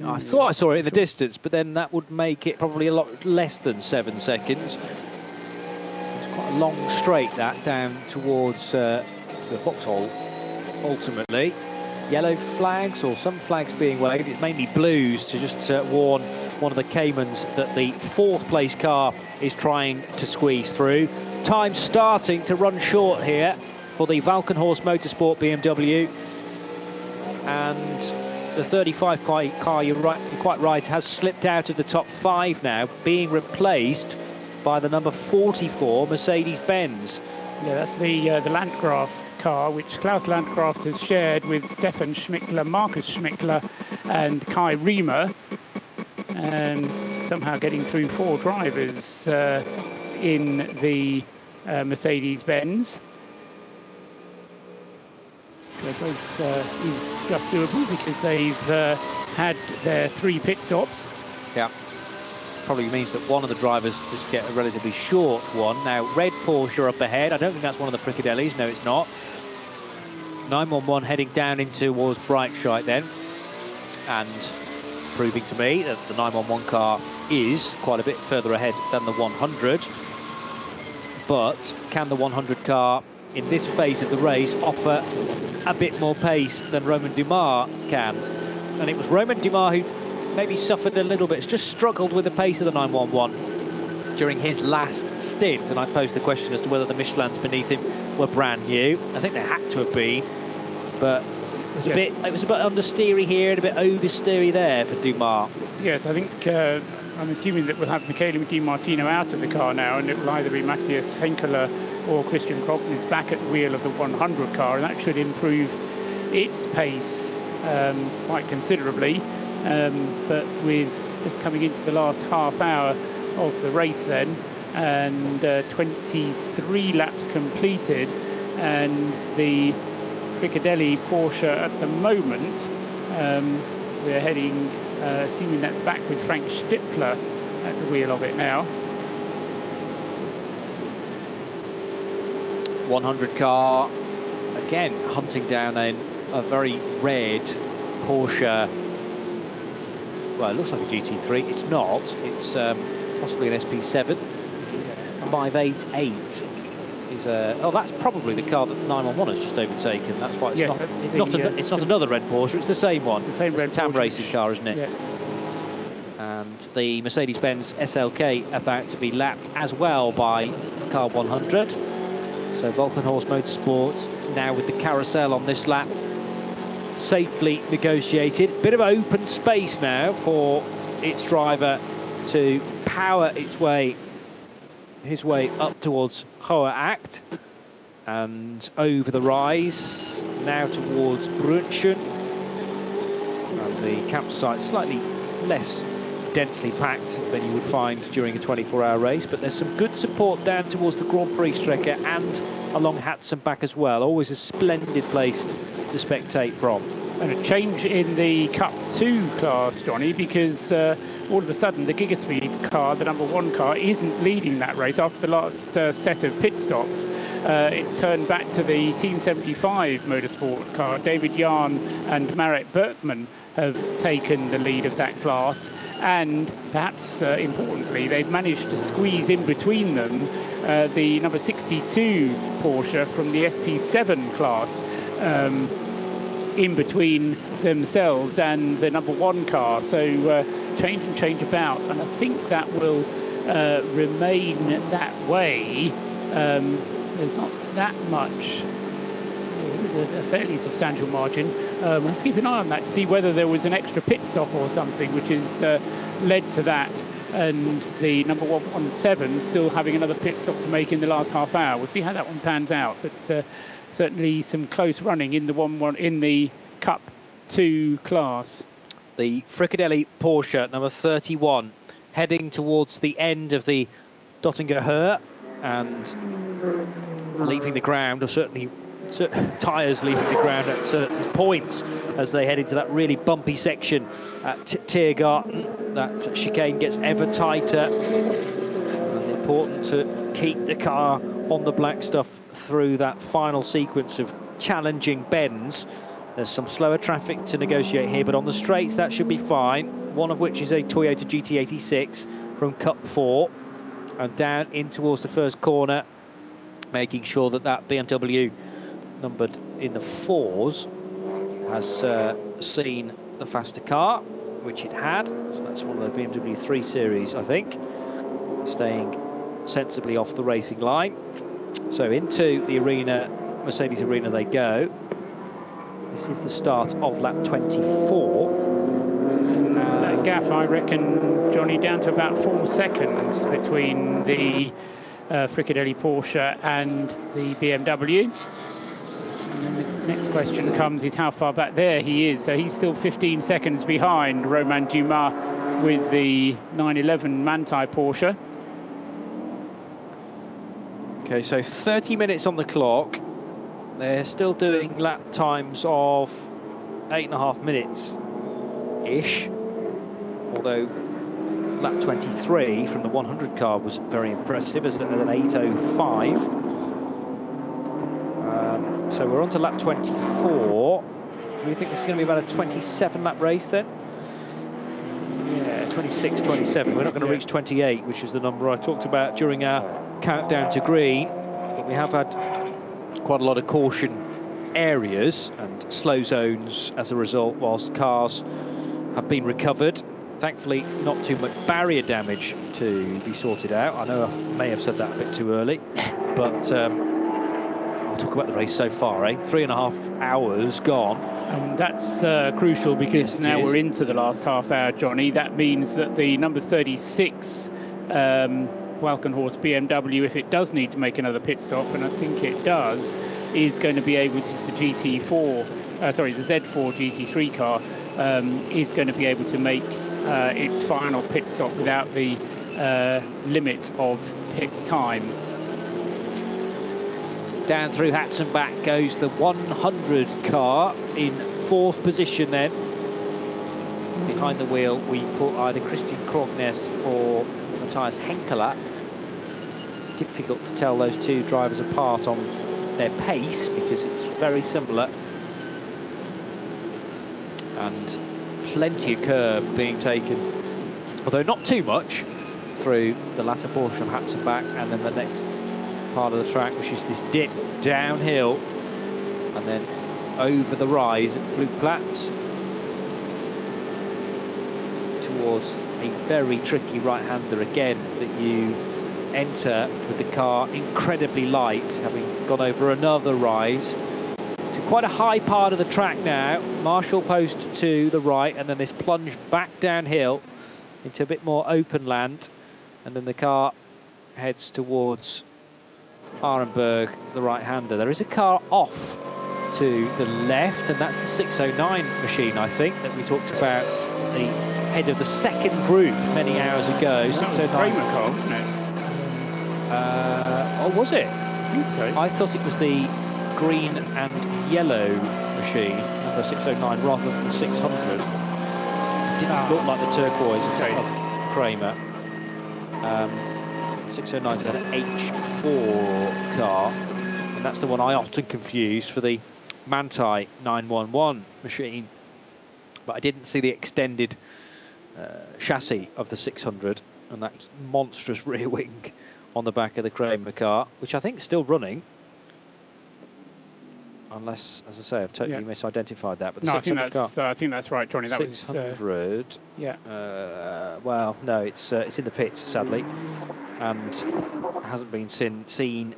I thought I saw it in the distance, but then that would make it probably a lot less than 7 seconds. It's quite a long straight, that, down towards the foxhole, ultimately. Yellow flags, or some flags being waved. It's mainly blues to just warn one of the Caymans that the 4th place car is trying to squeeze through. Time starting to run short here for the Valkenhorst Motorsport BMW. And the 35 car, you're quite right, has slipped out of the top 5 now, being replaced by the number 44 Mercedes-Benz. Yeah, that's the Landgraf car, which Klaus Landgraf has shared with Stefan Schmickler, Markus Schmickler and Kai Riemer, and somehow getting through 4 drivers in the Mercedes-Benz. Both is just doable because they've had their 3 pit stops. Yeah, probably means that one of the drivers just get a relatively short one. Now, red Porsche up ahead. I don't think that's one of the Fricadellis. No, it's not. 911 heading down in towards Breitscheid then, and proving to me that the 911 car is quite a bit further ahead than the 100. But can the 100 car in this phase of the race offer a bit more pace than Romain Dumas can? And it was Romain Dumas who maybe suffered a little bit, just struggled with the pace of the 911 during his last stint. And I posed the question as to whether the Michelins beneath him were brand new. I think they had to have been, but it was a bit understeery here and a bit oversteery there for Dumas. Yes, I think I'm assuming that we'll have Michele Di Martino out of the car now, and it will either be Matthias Henkeler or Christian Krocknes back at the wheel of the 100 car, and that should improve its pace quite considerably. But with just coming into the last half hour of the race then, and 23 laps completed, and the Fricadelli Porsche at the moment, we're heading, assuming that's back with Frank Stippler at the wheel of it now. 100 car, again, hunting down a very red Porsche. Well, it looks like a GT3. It's not. It's possibly an SP7. 588 is a... Oh, that's probably the car that 911 has just overtaken. That's why it's it's not another red Porsche. It's the same one. It's the same red TAM Porsche Racing car, isn't it? Yeah. And the Mercedes-Benz SLK about to be lapped as well by car 100. So Valkenhorst Motorsport now with the carousel on this lap, safely negotiated. Bit of open space now for its driver to power his way up towards Hohe Acht and over the rise now towards Brunchen. And the campsite slightly less densely packed than you would find during a 24-hour race, but there's some good support down towards the Grand Prix Strecke and along Hatzenbach back as well. Always a splendid place to spectate from. And a change in the Cup 2 class, Johnny, because all of a sudden the Gigaspeed car, the number 1 car, isn't leading that race after the last set of pit stops. It's turned back to the Team 75 motorsport car. David Jahn and Marit Bergman have taken the lead of that class, and perhaps importantly, they've managed to squeeze in between them the number 62 Porsche from the SP7 class, in between themselves and the number 1 car. So change about, and I think that will remain that way. There's not that much. There's a fairly substantial margin. We'll have to keep an eye on that to see whether there was an extra pit stop or something which has led to that, and the number 117 still having another pit stop to make in the last half hour. We'll see how that one pans out, but certainly some close running in the Cup 2 class. The Fricadelli Porsche number 31 heading towards the end of the Dottinger Höhe and leaving the ground, or certainly tyres leaving the ground at certain points as they head into that really bumpy section at Tiergarten. That chicane gets ever tighter, and important to keep the car on the black stuff through that final sequence of challenging bends. There's some slower traffic to negotiate here, but on the straights that should be fine. One of which is a Toyota GT86 from Cup 4, and down in towards the first corner, making sure that that BMW numbered in the 4s has seen the faster car, which it had. So that's one of the BMW 3 Series, I think, staying sensibly off the racing line. So into the arena, Mercedes arena they go. This is the start of lap 24. And that gap, I reckon, Johnny, down to about 4 seconds between the Fricadelli Porsche and the BMW. And then the next question comes is how far back there he is. So he's still 15 seconds behind Romain Dumas with the 911 Manthey Porsche. Okay, so 30 minutes on the clock. They're still doing lap times of 8.5 minutes-ish. Although lap 23 from the 100 car was very impressive, as an 8:05. So we're on to lap 24. Do you think this is going to be about a 27-lap race then? Yeah, 26, 27. We're not going to reach 28, which is the number I talked about during our countdown to green. But we have had quite a lot of caution areas and slow zones as a result, whilst cars have been recovered. Thankfully, not too much barrier damage to be sorted out. I know I may have said that a bit too early, but I'll talk about the race so far, 3.5 hours gone. And that's crucial, because now we're into the last half hour, Johnny. That means that the number 36 Walkenhorst BMW, if it does need to make another pit stop, and I think it does, is going to be able to, the Z4 GT3 car, is going to be able to make its final pit stop without the limit of pit time. Down through Hatton back goes the 100 car in 4th position then. Behind the wheel we put either Christian Krognes or Matthias Henkeler. Difficult to tell those two drivers apart on their pace, because it's very similar. And plenty of curb being taken, although not too much, through the latter portion of Hatton back, and then the next part of the track, which is this dip downhill and then over the rise at Flugplatz towards a very tricky right-hander again that you enter with the car incredibly light, having gone over another rise to quite a high part of the track now. Marshall post to the right, and then this plunge back downhill into a bit more open land, and then the car heads towards Arenberg, the right-hander. There is a car off to the left, and that's the 609 machine, I think, that we talked about, the head of the second group many hours ago. That was a Kramer car, wasn't it? Oh, was it? I think so. I thought it was the green and yellow machine, number 609, rather than the 600. It didn't look like the turquoise of Kramer. 609 is an H4 car, and that's the one I often confuse for the Manthey 911 machine. But I didn't see the extended chassis of the 600 and that monstrous rear wing on the back of the Kramer car, which I think is still running. Unless, as I say, I've totally misidentified that. But the no, 600 I think that's right, Johnny. That 600. was yeah. Well, no, it's in the pits, sadly, and hasn't been seen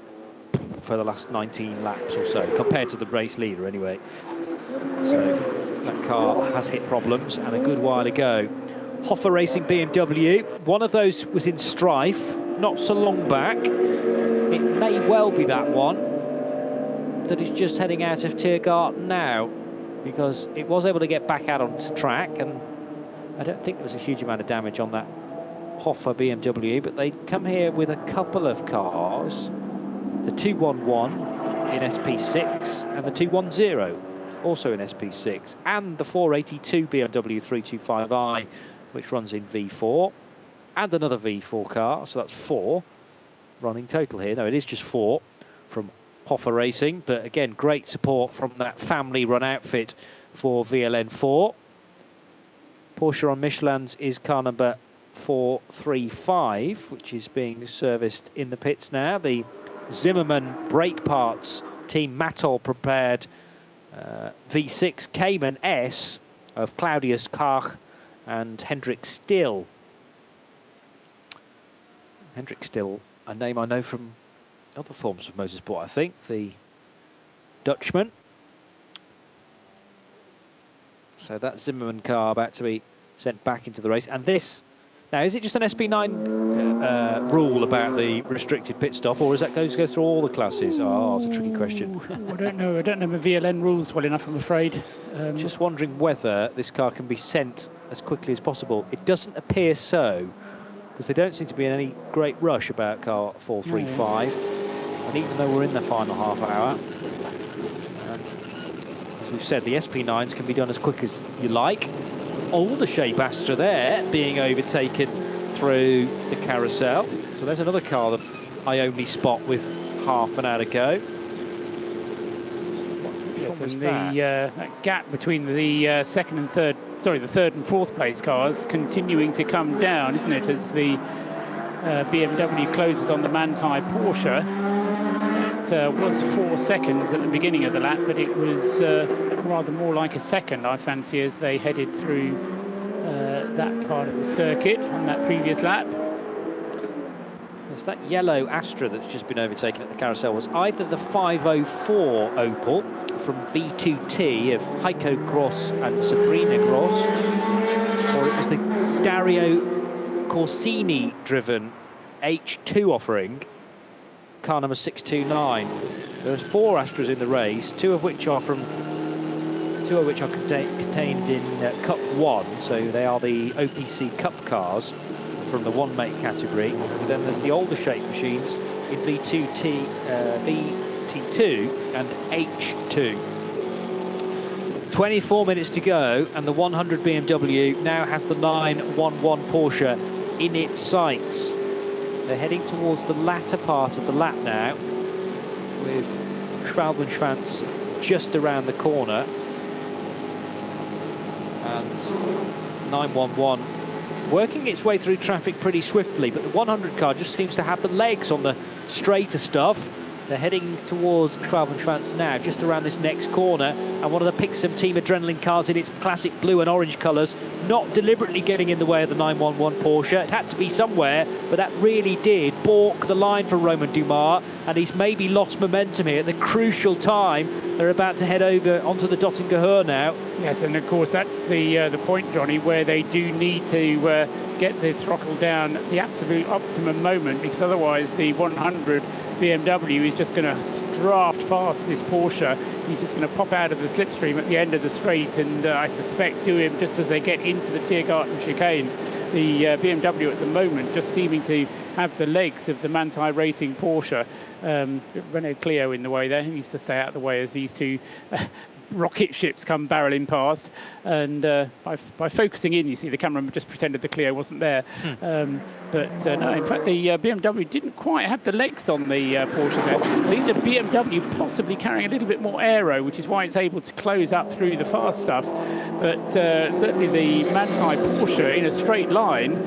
for the last 19 laps or so, compared to the race leader, anyway. So that car has hit problems, and a good while ago. Hoffa Racing BMW. One of those was in strife not so long back. It may well be that one that is just heading out of Tiergarten now, because it was able to get back out onto track, and I don't think there was a huge amount of damage on that Hoffa BMW, but they come here with a couple of cars, the 211 in SP6 and the 210 also in SP6, and the 482 BMW 325i, which runs in V4, and another V4 car, so that's 4 running total here. No, it is just 4 from Hoffer Racing, but again, great support from that family-run outfit for VLN 4. Porsche on Michelin's is car number 435, which is being serviced in the pits now. The Zimmermann brake parts team Mattol prepared V6 Cayman S of Claudius Kach and Hendrik Still. Hendrik Still, a name I know from other forms of motorsport, I think, the Dutchman. So that Zimmermann car about to be sent back into the race. And this, now, is it just an SP9 rule about the restricted pit stop, or is that going to go through all the classes? Oh, it's a tricky question. I don't know. I don't know the VLN rules well enough, I'm afraid. Just wondering whether this car can be sent as quickly as possible. It doesn't appear so, because they don't seem to be in any great rush about car 435. No. And even though we're in the final half hour, as we've said, the SP9s can be done as quick as you like. Older shape Astra there being overtaken through the carousel. So there's another car that I only spot with half an hour to go. Yes, and that gap between the second and third, sorry, the third and fourth place cars continuing to come down, isn't it, as the BMW closes on the Manthey Porsche. It was 4 seconds at the beginning of the lap, but it was rather more like a second, I fancy, as they headed through that part of the circuit on that previous lap. Yes, that yellow Astra that's just been overtaken at the carousel was either the 504 Opel from V2T of Heiko Gross and Sabrina Gross, or it was the Dario Corsini driven H2 offering, car number 629. There's 4 Astras in the race, two of which are contained in Cup 1, so they are the OPC Cup cars from the one make category. And then there's the older shape machines in V2T, VT2 and H2. 24 minutes to go, and the 100 BMW now has the 911 Porsche in its sights. They're heading towards the latter part of the lap now, with Schwalbenschwanz just around the corner. And 911 working its way through traffic pretty swiftly, but the 100 car just seems to have the legs on the straighter stuff. They're heading towards Schwalbenschwanz now, just around this next corner, and one of the Pixum Team Adrenaline cars in its classic blue and orange colours, not deliberately getting in the way of the 911 Porsche. It had to be somewhere, but that really did balk the line for Romain Dumas, and he's maybe lost momentum here at the crucial time. They're about to head over onto the Dottinger now. Yes, and of course that's the point, Johnny, where they do need to get the throttle down at the absolute optimum moment, because otherwise the 100 BMW is just going to draft past this Porsche. He's just going to pop out of the slipstream at the end of the straight, and I suspect do him just as they get into the Tiergarten chicane. The BMW at the moment just seeming to have the legs of the Manthey Racing Porsche. Renault Clio in the way there. He needs to stay out of the way as these two rocket ships come barreling past, and by focusing in, you see the camera just pretended the Clio wasn't there. But no, in fact the BMW didn't quite have the legs on the Porsche there. I think the BMW possibly carrying a little bit more aero, which is why it's able to close up through the fast stuff, but certainly the Manthey Porsche in a straight line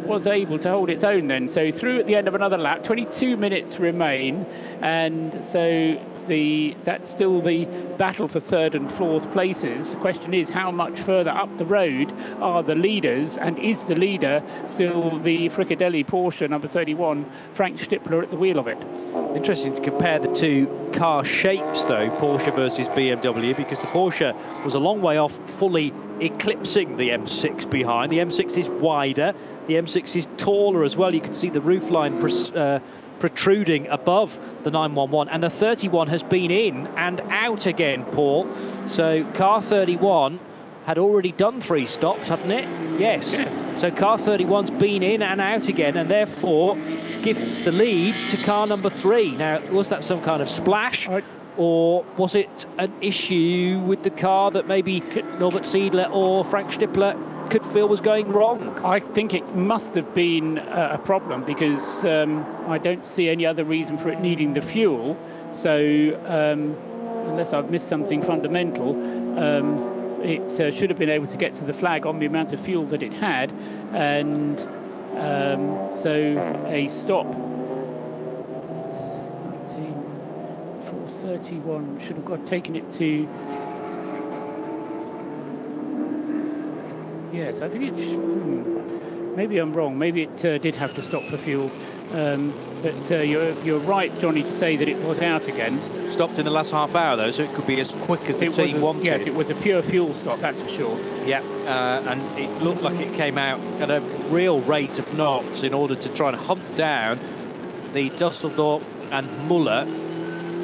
was able to hold its own then. So through at the end of another lap, 22 minutes remain, and so that's still the battle for third and fourth places. The question is, how much further up the road are the leaders, and is the leader still the Fricadelli Porsche number 31, Frank Stippler, at the wheel of it? Interesting to compare the two car shapes though, Porsche versus BMW, because the Porsche was a long way off fully eclipsing the M6 behind. The M6 is wider, the M6 is taller as well. You can see the roofline protruding above the 911, and the 31 has been in and out again, Paul. So car 31 had already done 3 stops, hadn't it? Yes. So car 31's been in and out again, and therefore gifts the lead to car number 3. Now, was that some kind of splash, or was it an issue with the car that maybe Norbert Siedler or Frank Stippler could feel was going wrong? I think it must have been a problem, because I don't see any other reason for it needing the fuel. So unless I've missed something fundamental, it should have been able to get to the flag on the amount of fuel that it had, and so a stop 4:31 should have taken it to, yes, I think it maybe I'm wrong, maybe it did have to stop for fuel, but you're right, Johnny, to say that it was out again. Stopped in the last half hour though, so it could be as quick as the team wanted. Yes, it was a pure fuel stop, that's for sure. Yeah, and it looked like it came out at a real rate of knots in order to try and hunt down the Dusseldorf and Muller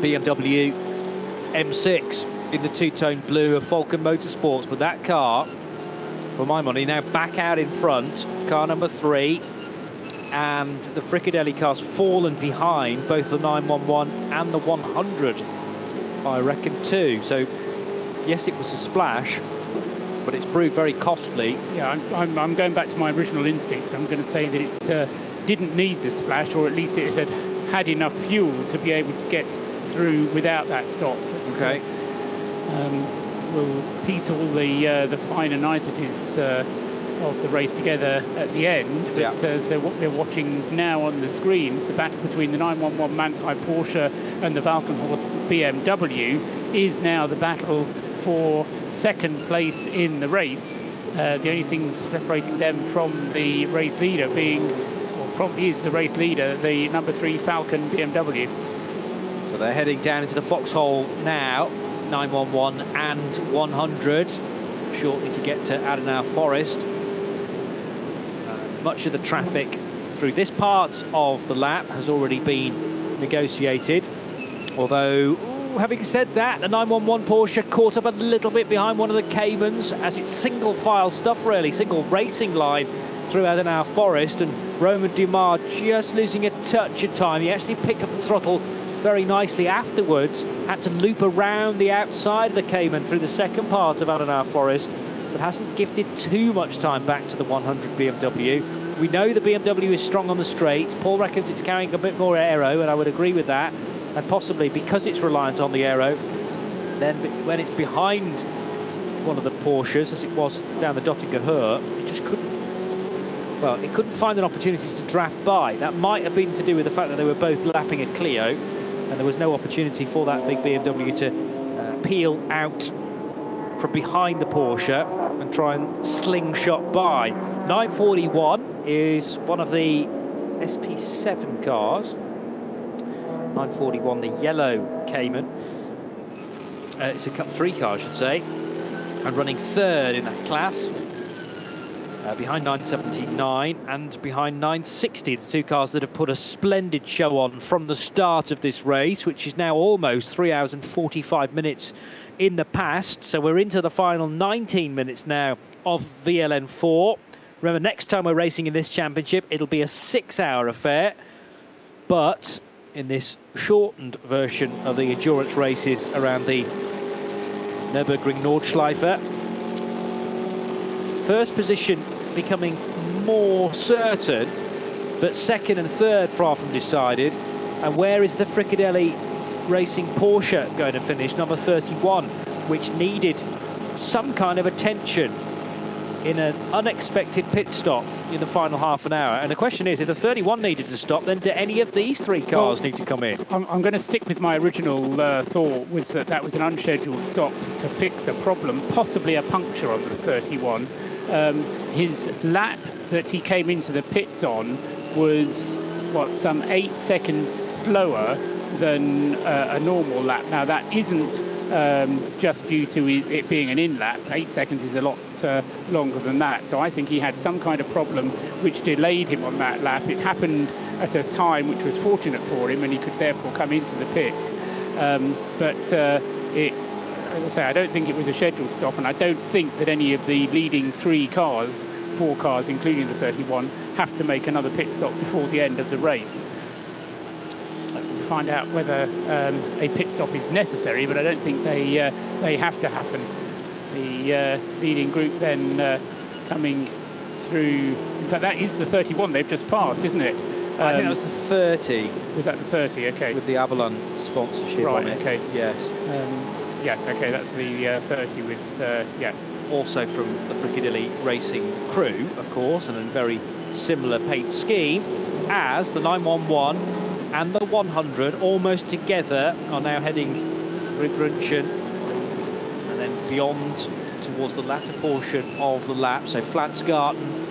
BMW M6 in the two-tone blue of Falcon Motorsports. But that car, for my money, now back out in front, car number 3, and the Fricadelli car's fallen behind both the 911 and the 100, I reckon, too. So yes, it was a splash, but it's proved very costly. Yeah, I'm going back to my original instincts. I'm going to say that it didn't need the splash, or at least it had enough fuel to be able to get through without that stop. Okay. We'll piece all the finer niceties of the race together at the end. But, yeah. So what we're watching now on the screen is the battle between the 911 Manthey Porsche and the Valkenhorst BMW is now the battle for second place in the race. The only thing separating them from the race leader is the race leader, the number 3 Falcon BMW. So they're heading down into the foxhole now, 911 and 100, shortly to get to Adenauer Forest. Much of the traffic through this part of the lap has already been negotiated, although having said that, the 911 Porsche caught up a little bit behind one of the Caymans as it's single file stuff, really, single racing line through Adenauer Forest, and Roman Dumas just losing a touch of time. He actually picked up the throttle very nicely afterwards, had to loop around the outside of the Cayman through the second part of Adenauer Forest, but hasn't gifted too much time back to the 100 BMW. We know the BMW is strong on the straights. Paul reckons it's carrying a bit more aero, and I would agree with that. And possibly because it's reliant on the aero, then when it's behind one of the Porsches, as it was down the Dottinger Höhe, it just couldn't, well, it couldn't find an opportunity to draft by. That might have been to do with the fact that they were both lapping a Clio, and there was no opportunity for that big BMW to peel out from behind the Porsche and try and slingshot by. 941 is one of the SP7 cars. 941, the yellow Cayman. It's a Cup 3 car, I should say, and running third in that class, behind 979 and behind 960, the two cars that have put a splendid show on from the start of this race, which is now almost 3 hours and 45 minutes in the past. So we're into the final 19 minutes now of VLN 4. Remember, next time we're racing in this championship, it'll be a 6-hour affair, but in this shortened version of the endurance races around the Nürburgring Nordschleife, first position becoming more certain, but second and third far from decided. And where is the Fricadelli Racing Porsche going to finish? Number 31, which needed some kind of attention in an unexpected pit stop in the final half an hour. And the question is, if the 31 needed to stop, then do any of these three cars need to come in? I'm going to stick with my original thought, was that was an unscheduled stop to fix a problem, possibly a puncture on the 31. His lap that he came into the pits on was, what, some 8 seconds slower than a normal lap. Now, that isn't just due to it being an in-lap. 8 seconds is a lot longer than that. So I think he had some kind of problem which delayed him on that lap. It happened at a time which was fortunate for him, and he could therefore come into the pits. As I say, I don't think it was a scheduled stop, and I don't think that any of the leading 4 cars, including the 31, have to make another pit stop before the end of the race. Find out whether a pit stop is necessary, but I don't think they have to happen. The leading group then coming through, in fact that is the 31 they've just passed, isn't it? I think that was the 30. Was that the 30? Okay. With the Avalon sponsorship right, on it. Okay. Yes. Yeah. Okay. That's the 30 with yeah. Also from the Frickadilly Racing crew, of course, and a very similar paint scheme as the 911 and the 100, almost together, are now heading through Brunchen and then beyond towards the latter portion of the lap. So Flansgarten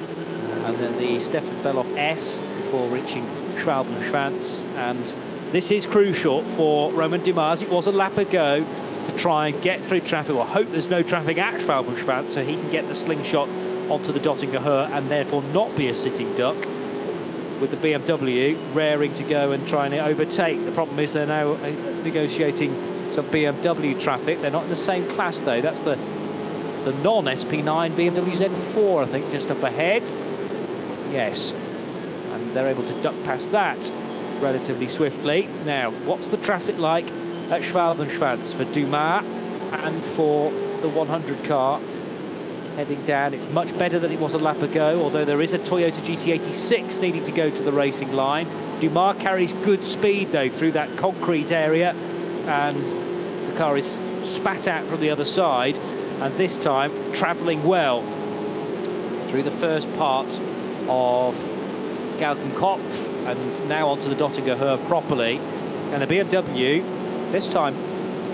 and then the Stefan Beloff S before reaching Schwalbenschwanz. And this is crucial for Romain Dumas. It was a lap ago to try and get through traffic, or hope there's no traffic at Schwalbenschwanz, so he can get the slingshot onto the Dottinger Höhe and therefore not be a sitting duck, with the BMW raring to go and trying to overtake. The problem is they're now negotiating some BMW traffic. They're not in the same class though. That's the non-SP9 BMW Z4, I think, just up ahead. Yes, and they're able to duck past that relatively swiftly. Now, what's the traffic like at Schwalbenschwanz for Dumas and for the 100 car heading down? It's much better than it was a lap ago, although there is a Toyota GT86 needing to go to the racing line. Dumas carries good speed though through that concrete area, and the car is spat out from the other side, and this time travelling well through the first part of Galgenkopf and now onto the Dottinger Höhe properly. And the BMW this time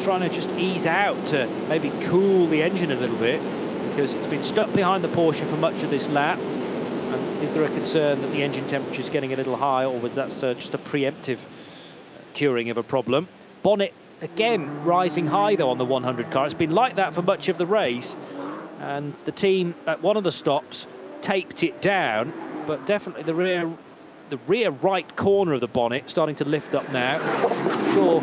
trying to just ease out to maybe cool the engine a little bit, because it's been stuck behind the Porsche for much of this lap. And is there a concern that the engine temperature is getting a little high, or was that just a preemptive curing of a problem? Bonnet again rising high though on the 100 car. It's been like that for much of the race, and the team at one of the stops taped it down, but definitely the rear right corner of the bonnet starting to lift up now. I'm sure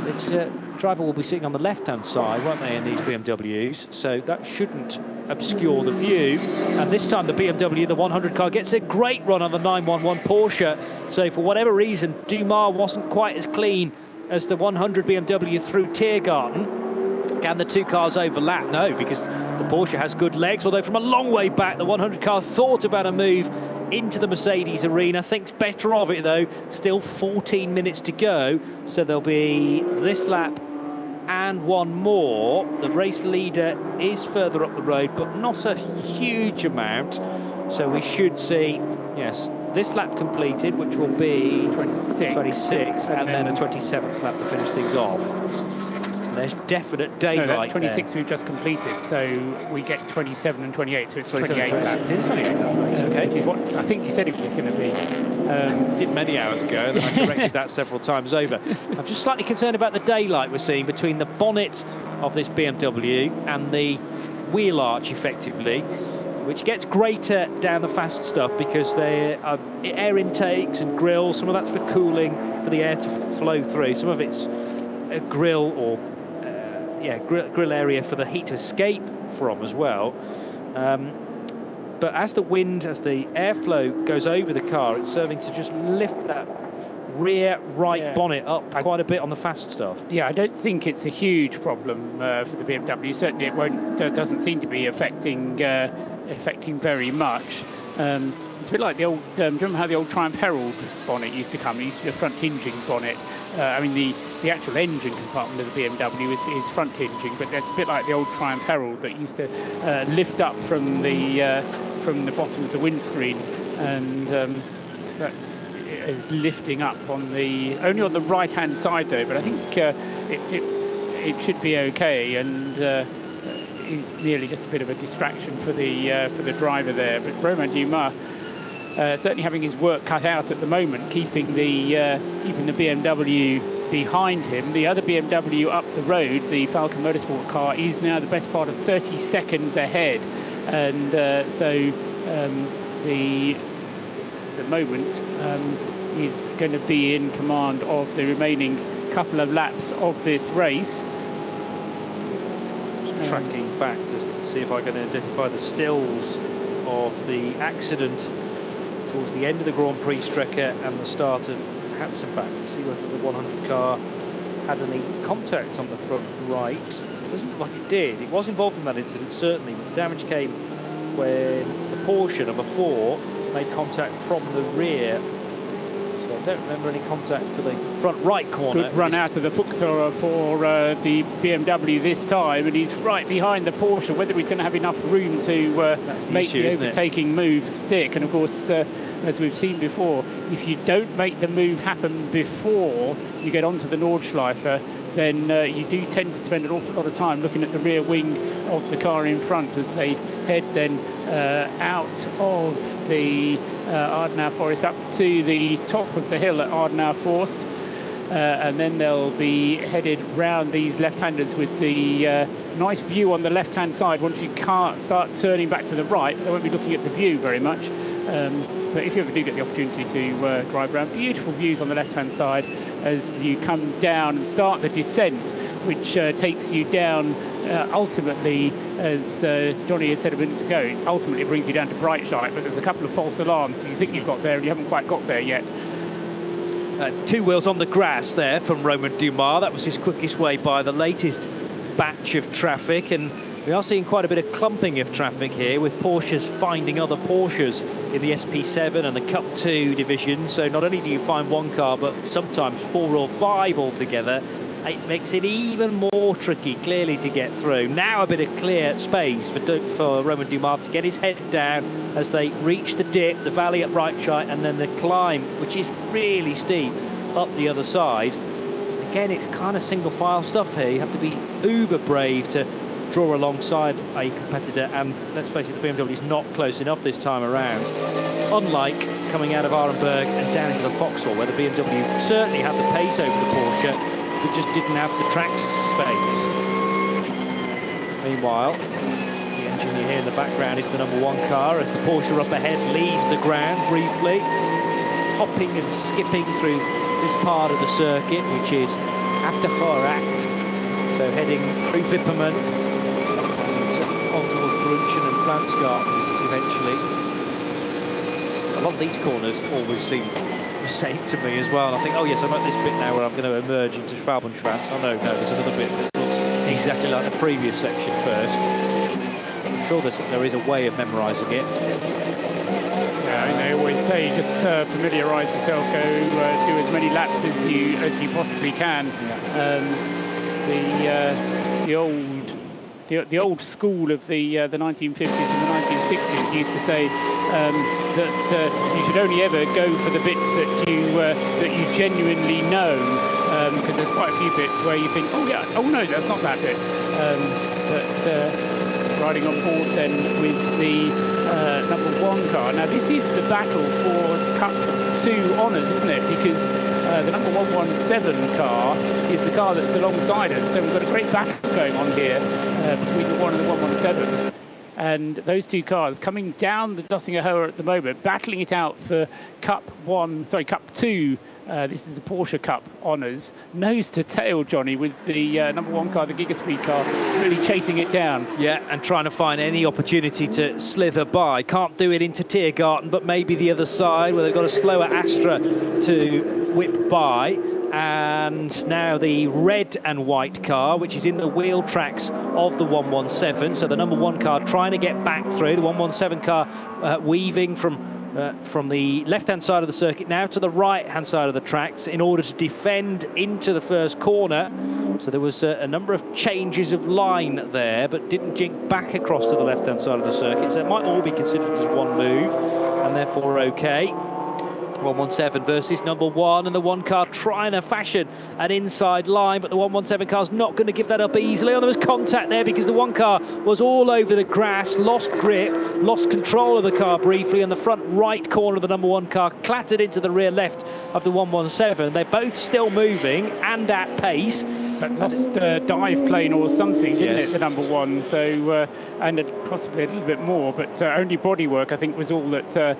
this driver will be sitting on the left-hand side, won't they, in these BMWs? So that shouldn't obscure the view. And this time the BMW, the 100 car, gets a great run on the 911 Porsche. So for whatever reason, Dumas wasn't quite as clean as the 100 BMW through Tiergarten. Can the two cars overlap? No, because the Porsche has good legs, although from a long way back, the 100 car thought about a move into the Mercedes arena. Thinks better of it though. Still 14 minutes to go, so there'll be this lap and one more. The race leader is further up the road, but not a huge amount, so we should see, yes, this lap completed, which will be 26 and then a 27th lap to finish things off. There's definite daylight. No, that's 26 there. we've just completed, so we get 27 and 28, so it's 28 laps. It is 28 laps, okay. Which is what I think you said it was going to be. Did many hours ago, and I corrected that several times over. I'm just slightly concerned about the daylight we're seeing between the bonnet of this BMW and the wheel arch, effectively, which gets greater down the fast stuff because there are air intakes and grills. Some of that's for cooling, for the air to flow through. Some of it's a grill or grill area for the heat to escape from as well. But as the airflow goes over the car, it's serving to just lift that rear right bonnet up quite a bit on the fast stuff. Yeah, I don't think it's a huge problem for the BMW. Certainly, it doesn't seem to be affecting very much. It's a bit like the old. Do you remember how the old Triumph Herald bonnet used to come? It used to be a front hinging bonnet. I mean, the actual engine compartment of the BMW is front hinging, but it's a bit like the old Triumph Herald that used to lift up from the bottom of the windscreen, and that is lifting up only on the right-hand side though. But I think it should be okay, and is merely just a bit of a distraction for the driver there. But Romain Dumas certainly having his work cut out at the moment, keeping the BMW behind him. The other BMW up the road, the Falcon Motorsport car, is now the best part of 30 seconds ahead, and so the moment is going to be in command of the remaining couple of laps of this race. Just tracking back to see if I can identify the stills of the accident towards the end of the Grand Prix Strecke and the start of Hatzenbach, to see whether the 100 car had any contact on the front right. It doesn't look like it did. It was involved in that incident, certainly, but the damage came when the Porsche number 4 made contact from the rear. don't remember any contact for the front right corner. Good run out of the Fuchsauer for the BMW this time, and he's right behind the Porsche. Whether he's going to have enough room to make the overtaking move stick. And of course, as we've seen before, if you don't make the move happen before you get onto the Nordschleife, then you do tend to spend an awful lot of time looking at the rear wing of the car in front as they head then out of the Adenauer Forest up to the top of the hill at Adenauer Forst, and then they'll be headed round these left-handers with the nice view on the left-hand side. Once you can't start turning back to the right, they won't be looking at the view very much. But if you ever do get the opportunity to drive around, beautiful views on the left-hand side as you come down and start the descent, which takes you down ultimately, as Johnny had said a minute ago, it ultimately brings you down to Breitscheid, but there's a couple of false alarms. So you think you've got there and you haven't quite got there yet. 2 wheels on the grass there from Romain Dumas. That was his quickest way by the latest batch of traffic, and we are seeing quite a bit of clumping of traffic here, with Porsches finding other Porsches in the SP7 and the Cup 2 division. So not only do you find one car, but sometimes 4 or 5 altogether. It makes it even more tricky, clearly, to get through. Now a bit of clear space for Romain Dumas to get his head down as they reach the dip, the valley at Breitscheid, and then the climb, which is really steep, up the other side. Again, it's kind of single file stuff here. You have to be uber brave to draw alongside a competitor, and let's face it, the BMW is not close enough this time around. Unlike coming out of Arenberg and down into the Vauxhall, where the BMW certainly had the pace over the Porsche, but just didn't have the track space. Meanwhile, the engine you hear in the background is the #1 car as the Porsche up ahead leaves the ground briefly, hopping and skipping through this part of the circuit, which is after Horacht, so heading through Wipperman on towards Brunchen and Flansgarten eventually. A lot of these corners always seem the same to me as well. And I think, oh yes, I'm at this bit now where I'm going to emerge into Schwabenschwanz. Oh no, there's another bit that looks exactly like the previous section first. But I'm sure there is a way of memorising it. Yeah, and they always say just familiarise yourself, go do as many laps as you possibly can. The old school of the 1950s and the 1960s used to say that you should only ever go for the bits that you genuinely know, because there's quite a few bits where you think, oh yeah, oh no, that's not that bit. But riding on board then with the #1 car. Now this is the battle for Cup 2 honours, isn't it? Because the #117 car is the car that's alongside us, so we've got a great battle going on here between the 1 and the 117. And those two cars coming down the Döttinger Höhe at the moment, battling it out for Cup 2. This is the Porsche Cup honours, nose to tail, Johnny, with the #1 car, the Gigaspeed car, really chasing it down. Yeah, and trying to find any opportunity to slither by. Can't do it into Tiergarten, but maybe the other side where they've got a slower Astra to whip by. And now the red and white car, which is in the wheel tracks of the 117. So the #1 car trying to get back through. The 117 car weaving from the left-hand side of the circuit now to the right-hand side of the tracks in order to defend into the first corner. So there was a number of changes of line there, but didn't jink back across to the left-hand side of the circuit. So it might all be considered as one move, and therefore okay. 117 versus #1, and the 1 car trying to fashion an inside line, but the 117 car's not going to give that up easily. And there was contact there because the 1 car was all over the grass, lost grip, lost control of the car briefly, and the front right corner of the #1 car clattered into the rear left of the 117. They're both still moving and at pace. But lost a dive plane or something, didn't Yes. it, the #1? So, and possibly a little bit more, but only bodywork, I think, was all that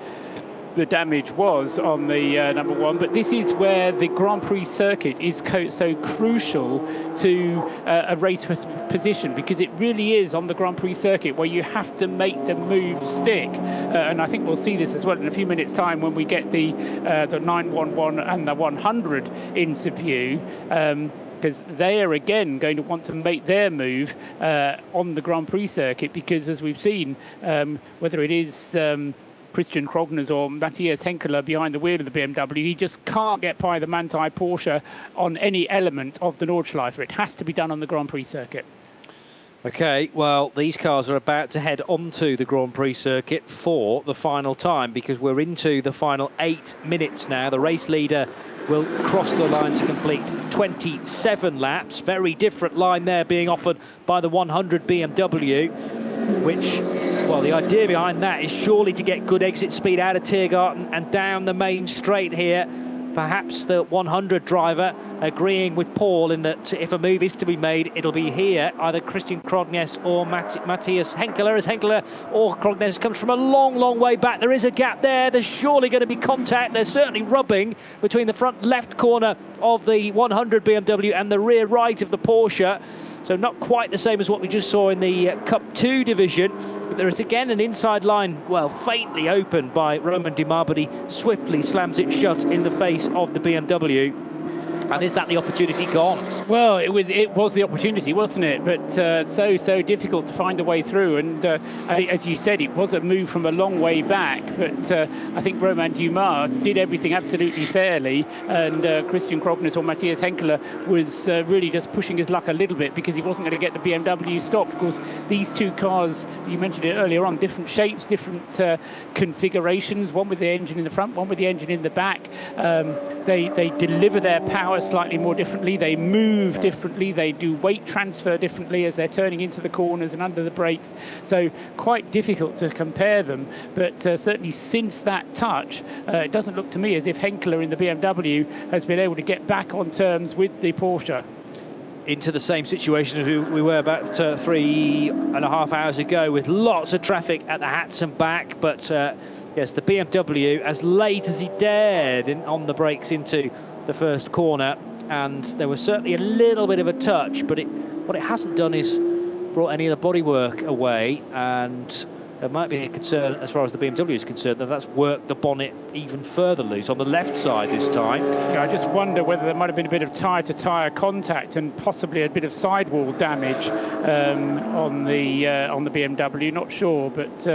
the damage was on the #1. But this is where the Grand Prix circuit is so crucial to a race position, because it really is on the Grand Prix circuit where you have to make the move stick. And I think we'll see this as well in a few minutes' time when we get the 911 and the 100 into view. Because they are again going to want to make their move on the Grand Prix circuit, because as we've seen, whether it is Christian Krognes or Matthias Henkeler behind the wheel of the BMW. He just can't get by the Manthey Porsche on any element of the Nordschleife. It has to be done on the Grand Prix circuit. Okay, well, these cars are about to head onto the Grand Prix circuit for the final time, because we're into the final 8 minutes now. The race leader will cross the line to complete 27 laps. Very different line there being offered by the 100 BMW, which, well, the idea behind that is surely to get good exit speed out of Tiergarten and down the main straight here. Perhaps the 100 driver agreeing with Paul in that if a move is to be made, it'll be here, either Christian Krognes or Matthias Henkeler. As Henkeler or Krognes comes from a long, long way back, there is a gap there. There's surely going to be contact. There's certainly rubbing between the front left corner of the 100 BMW and the rear right of the Porsche. So not quite the same as what we just saw in the Cup 2 division. But there is again an inside line, well, faintly opened by Romain Dumas, but he swiftly slams it shut in the face of the BMW. And is that the opportunity gone? Well, it was the opportunity, wasn't it? But so difficult to find a way through. And as you said, it was a move from a long way back. But I think Romain Dumas did everything absolutely fairly. And Christian Krognes or Matthias Henkeler was really just pushing his luck a little bit, because he wasn't going to get the BMW stopped. Of course, these two cars, you mentioned it earlier on, different shapes, different configurations, one with the engine in the front, one with the engine in the back. They deliver their power slightly more differently, they move differently, they do weight transfer differently as they're turning into the corners and under the brakes, so quite difficult to compare them. But certainly since that touch, it doesn't look to me as if Henkeler in the BMW has been able to get back on terms with the Porsche. Into the same situation as we were about 3.5 hours ago, with lots of traffic at the Hatson back. But yes, the BMW, as late as he dared on the brakes into the first corner, and there was certainly a little bit of a touch, but what it hasn't done is brought any of the bodywork away, and there might be a concern as far as the BMW is concerned that that's worked the bonnet even further loose on the left side this time. Yeah, I just wonder whether there might have been a bit of tyre-to-tyre contact and possibly a bit of sidewall damage on the BMW. Not sure, but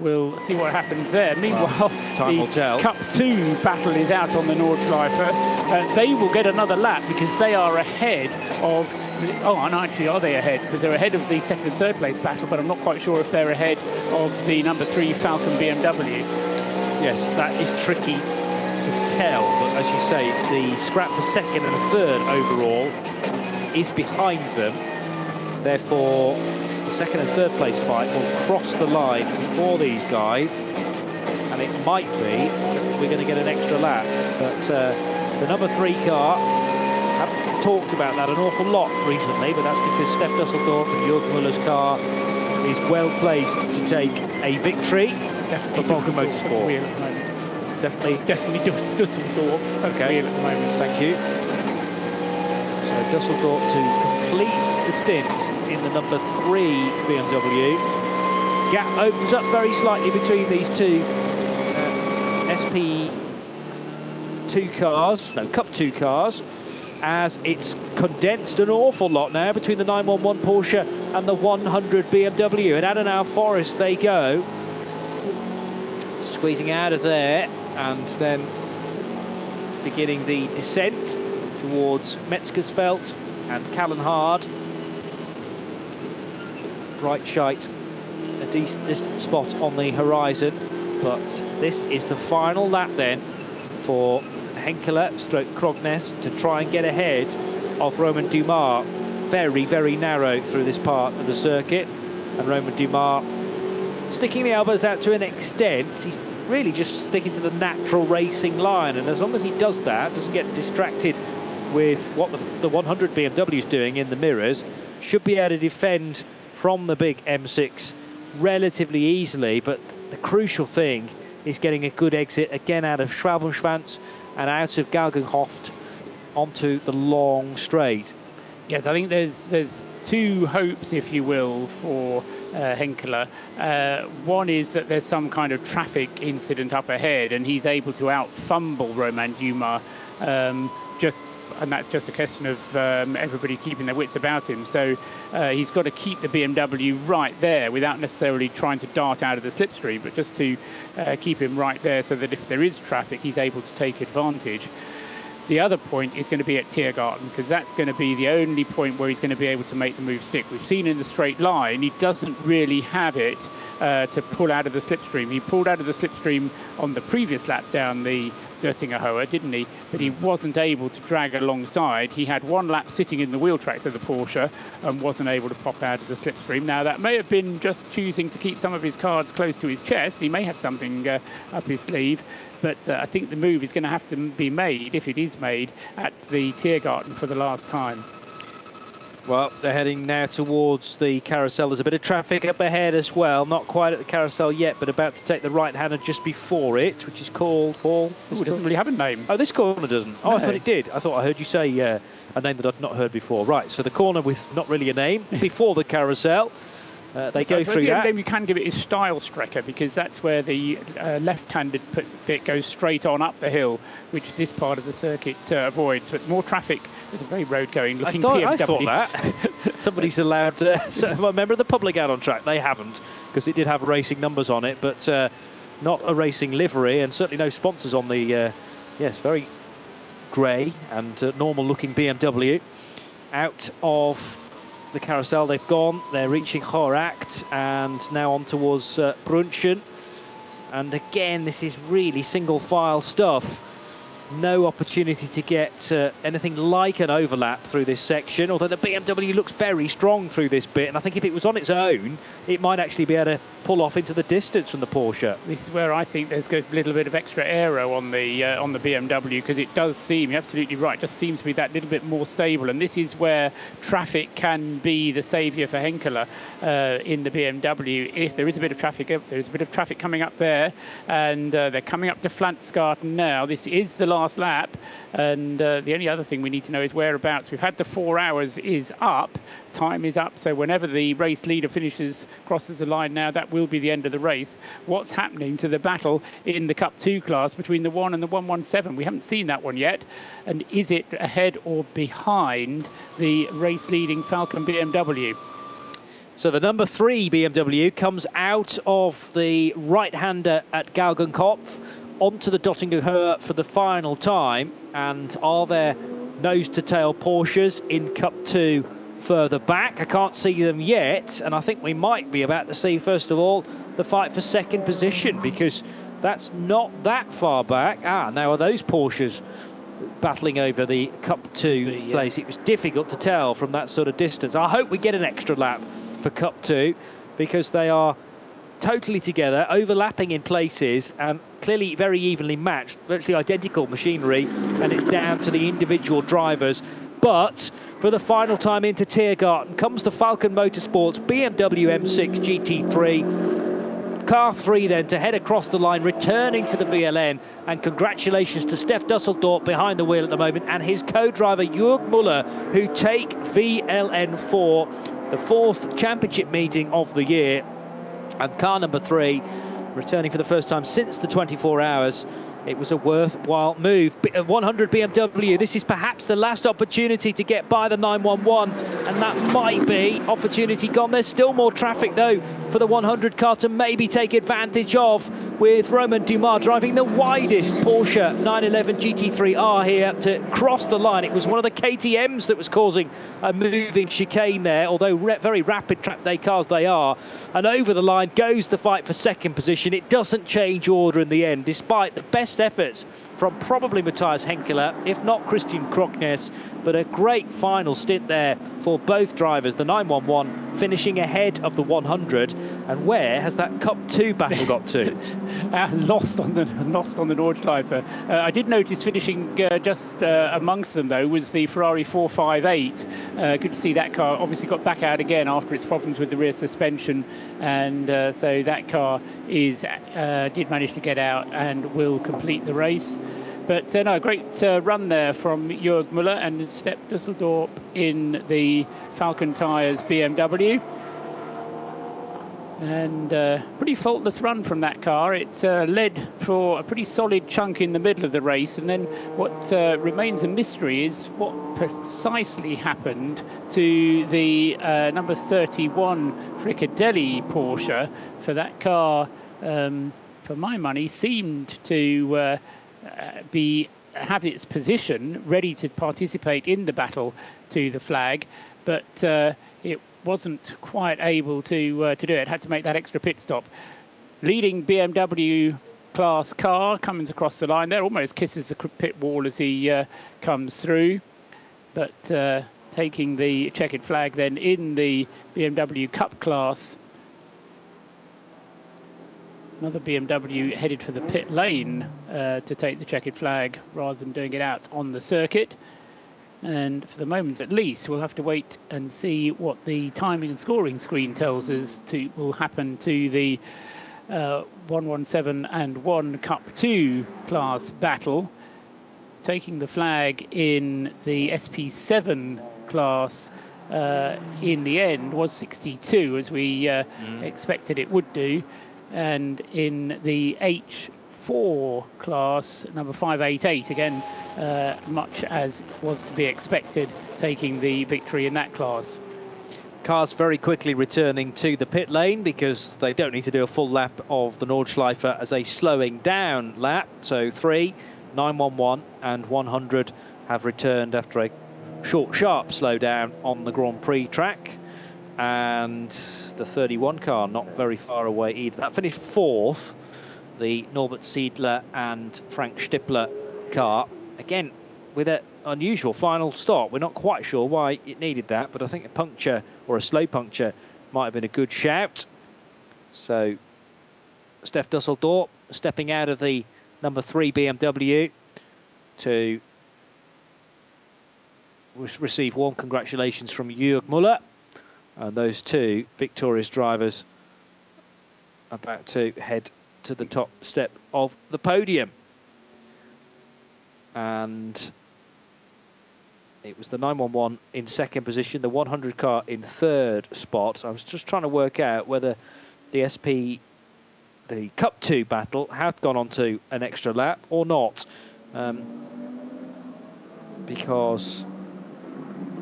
we'll see what happens there. Meanwhile, time will tell. Cup 2 battle is out on the Nordschleife. They will get another lap because they are ahead of... Oh, and actually, are they ahead? Because they're ahead of the second and third place battle, but I'm not quite sure if they're ahead of the number 3 Falcon BMW. Yes, that is tricky to tell, but as you say, the scrap for second and third overall is behind them. Therefore, the second and third place fight will cross the line for these guys, and it might be we're going to get an extra lap. But the number 3 car, haven't talked about that an awful lot recently, but that's because Steph Dusseldorf and Jürgen Müller's car is well placed to take a victory for Falcon Motorsport. Definitely Dusseldorf. Okay, at the moment. Thank you. So Dusseldorf to complete the stint in the number 3 BMW. Gap opens up very slightly between these two SP2 cars, no, Cup 2 cars, as it's condensed an awful lot now between the 911 Porsche and the 100 BMW. And Adenauer Forest they go, squeezing out of there, and then beginning the descent towards Metzgersfeld and Callenhard. Bright shite, a distant spot on the horizon, but this is the final lap then for Henkeler stroke Krognes to try and get ahead of Romain Dumas. Very, very narrow through this part of the circuit, and Romain Dumas sticking the elbows out to an extent. He's really just sticking to the natural racing line, and as long as he does that, doesn't get distracted with what the 100 BMW is doing in the mirrors, should be able to defend from the big M6 relatively easily. But the crucial thing is getting a good exit again out of Schwalbenschwanz and out of Galgenhoft onto the long straight. Yes, I think there's two hopes, if you will, for Henkeler. One is that there's some kind of traffic incident up ahead and he's able to out-fumble Romain Dumas just and that's just a question of everybody keeping their wits about him. So he's got to keep the BMW right there without necessarily trying to dart out of the slipstream, but just to keep him right there so that if there is traffic, he's able to take advantage. The other point is going to be at Tiergarten, because that's going to be the only point where he's going to be able to make the move stick. We've seen in the straight line, he doesn't really have it to pull out of the slipstream. He pulled out of the slipstream on the previous lap down the Döttinger Höhe, didn't he? But he wasn't able to drag alongside. He had one lap sitting in the wheel tracks of the Porsche and wasn't able to pop out of the slipstream. Now, that may have been just choosing to keep some of his cards close to his chest. He may have something up his sleeve. But I think the move is going to have to be made, if it is made, at the Tiergarten for the last time. Well, they're heading now towards the carousel. There's a bit of traffic up ahead as well. Not quite at the carousel yet, but about to take the right-hander just before it, which is called, Paul? Ooh, it doesn't really have a name. Oh, this corner doesn't. Oh, no. I thought it did. I thought I heard you say a name that I'd not heard before. Right, so the corner with not really a name before the carousel. They go through that. The name you can give it is Steilstrecke, because that's where the left-handed bit goes straight on up the hill, which this part of the circuit avoids. But more traffic. There's a very road-going looking BMW. I thought that. Somebody's allowed a member of the public out on track. They haven't, because it did have racing numbers on it, but not a racing livery, and certainly no sponsors on the, yes, very grey and normal-looking BMW. Out of the carousel they've gone. They're reaching Horacht and now on towards Brunchen. And again, this is really single file stuff. No opportunity to get anything like an overlap through this section, although the BMW looks very strong through this bit, and I think if it was on its own, it might actually be able to pull off into the distance from the Porsche. This is where I think there's a little bit of extra aero on the BMW, because it does seem, you're absolutely right, just seems to be that little bit more stable, and this is where traffic can be the saviour for Henkeler in the BMW. If there is a bit of traffic, there's a bit of traffic coming up there, and they're coming up to Flantsgarten now. This is the last lap, and the only other thing we need to know is whereabouts. We've had the 4 hours is up, time is up, so whenever the race leader crosses the line now, that will be the end of the race. What's happening to the battle in the Cup 2 class between the 1 and the 117? We haven't seen that one yet, and is it ahead or behind the race leading Falcon BMW? So the number 3 BMW comes out of the right-hander at Galgenkopf onto the Döttinger Höhe for the final time. And are there nose-to-tail Porsches in Cup 2 further back? I can't see them yet, and I think we might be about to see, first of all, the fight for second position, because that's not that far back. Now are those Porsches battling over the Cup 2 place? It was difficult to tell from that sort of distance. I hope we get an extra lap for Cup 2, because they are totally together, overlapping in places, and clearly very evenly matched, virtually identical machinery, and it's down to the individual drivers. But for the final time into Tiergarten comes the Falcon Motorsports BMW M6 GT3. Car 3 then to head across the line, returning to the VLN, and congratulations to Stef Dusseldorp behind the wheel at the moment, and his co-driver Jörg Müller, who take VLN 4, the 4th championship meeting of the year. And car number 3, returning for the first time since the 24 hours. It was a worthwhile move. 100 BMW, this is perhaps the last opportunity to get by the 911, and that might be opportunity gone. There's still more traffic, though, for the 100 car to maybe take advantage of, with Romain Dumas driving the widest Porsche 911 GT3R here to cross the line. It was one of the KTMs that was causing a moving chicane there, although very rapid track day cars they are. And over the line goes the fight for second position. It doesn't change order in the end, despite the best efforts from probably Matthias Henkeler, if not Christian Krocknes, but a great final stint there for both drivers. The 911 finishing ahead of the 100, and where has that Cup 2 battle got to? Lost on the Nordschleife. I did notice finishing just amongst them, though, was the Ferrari 458. Good to see that car obviously got back out again after its problems with the rear suspension, and so that car did manage to get out and will complete the race. But no, great run there from Jörg Müller and Stef Dusseldorp in the Falcon Tyres BMW. And pretty faultless run from that car. It led for a pretty solid chunk in the middle of the race, and then what remains a mystery is what precisely happened to the number 31 Fricadelli Porsche. For that car, for my money, seemed to have its position ready to participate in the battle to the flag, but it wasn't quite able to do it. Had to make that extra pit stop. Leading BMW class car comes across the line there, almost kisses the pit wall as he comes through, but taking the checkered flag then in the BMW Cup class. Another BMW headed for the pit lane to take the checkered flag rather than doing it out on the circuit. And for the moment, at least, we'll have to wait and see what the timing and scoring screen tells us will happen to the 117 and 1 Cup 2 class battle. Taking the flag in the SP7 class in the end was 62, as we expected it would do. And in the H4 class, number 588, again, much as was to be expected, taking the victory in that class. Cars very quickly returning to the pit lane because they don't need to do a full lap of the Nordschleife as a slowing down lap. So 3, 911 and 100 have returned after a short, sharp slowdown on the Grand Prix track. And the 31 car not very far away either. That finished 4th, the Norbert Siedler and Frank Stippler car. Again, with an unusual final stop. We're not quite sure why it needed that, but I think a puncture or a slow puncture might have been a good shout. So, Steph Dusseldorp stepping out of the number 3 BMW to receive warm congratulations from Jörg Müller. And those two victorious drivers about to head to the top step of the podium. And it was the 911 in second position, the 100 car in third spot. I was just trying to work out whether the Cup 2 battle had gone on to an extra lap or not. Because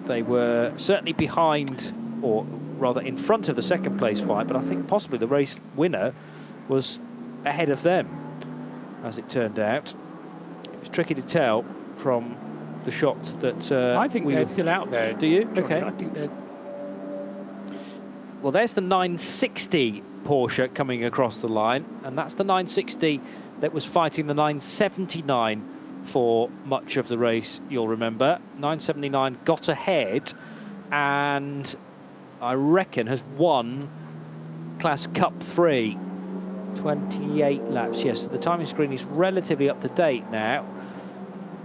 they were certainly behind, or rather in front of the second place fight, but I think possibly the race winner was ahead of them, as it turned out. It was tricky to tell from the shot that I think they're still out there. Do you? Okay. I think they're... Well, there's the 960 Porsche coming across the line, and that's the 960 that was fighting the 979 for much of the race, you'll remember. 979 got ahead and I reckon has won Class Cup 3. 28 laps, yes. So the timing screen is relatively up to date now.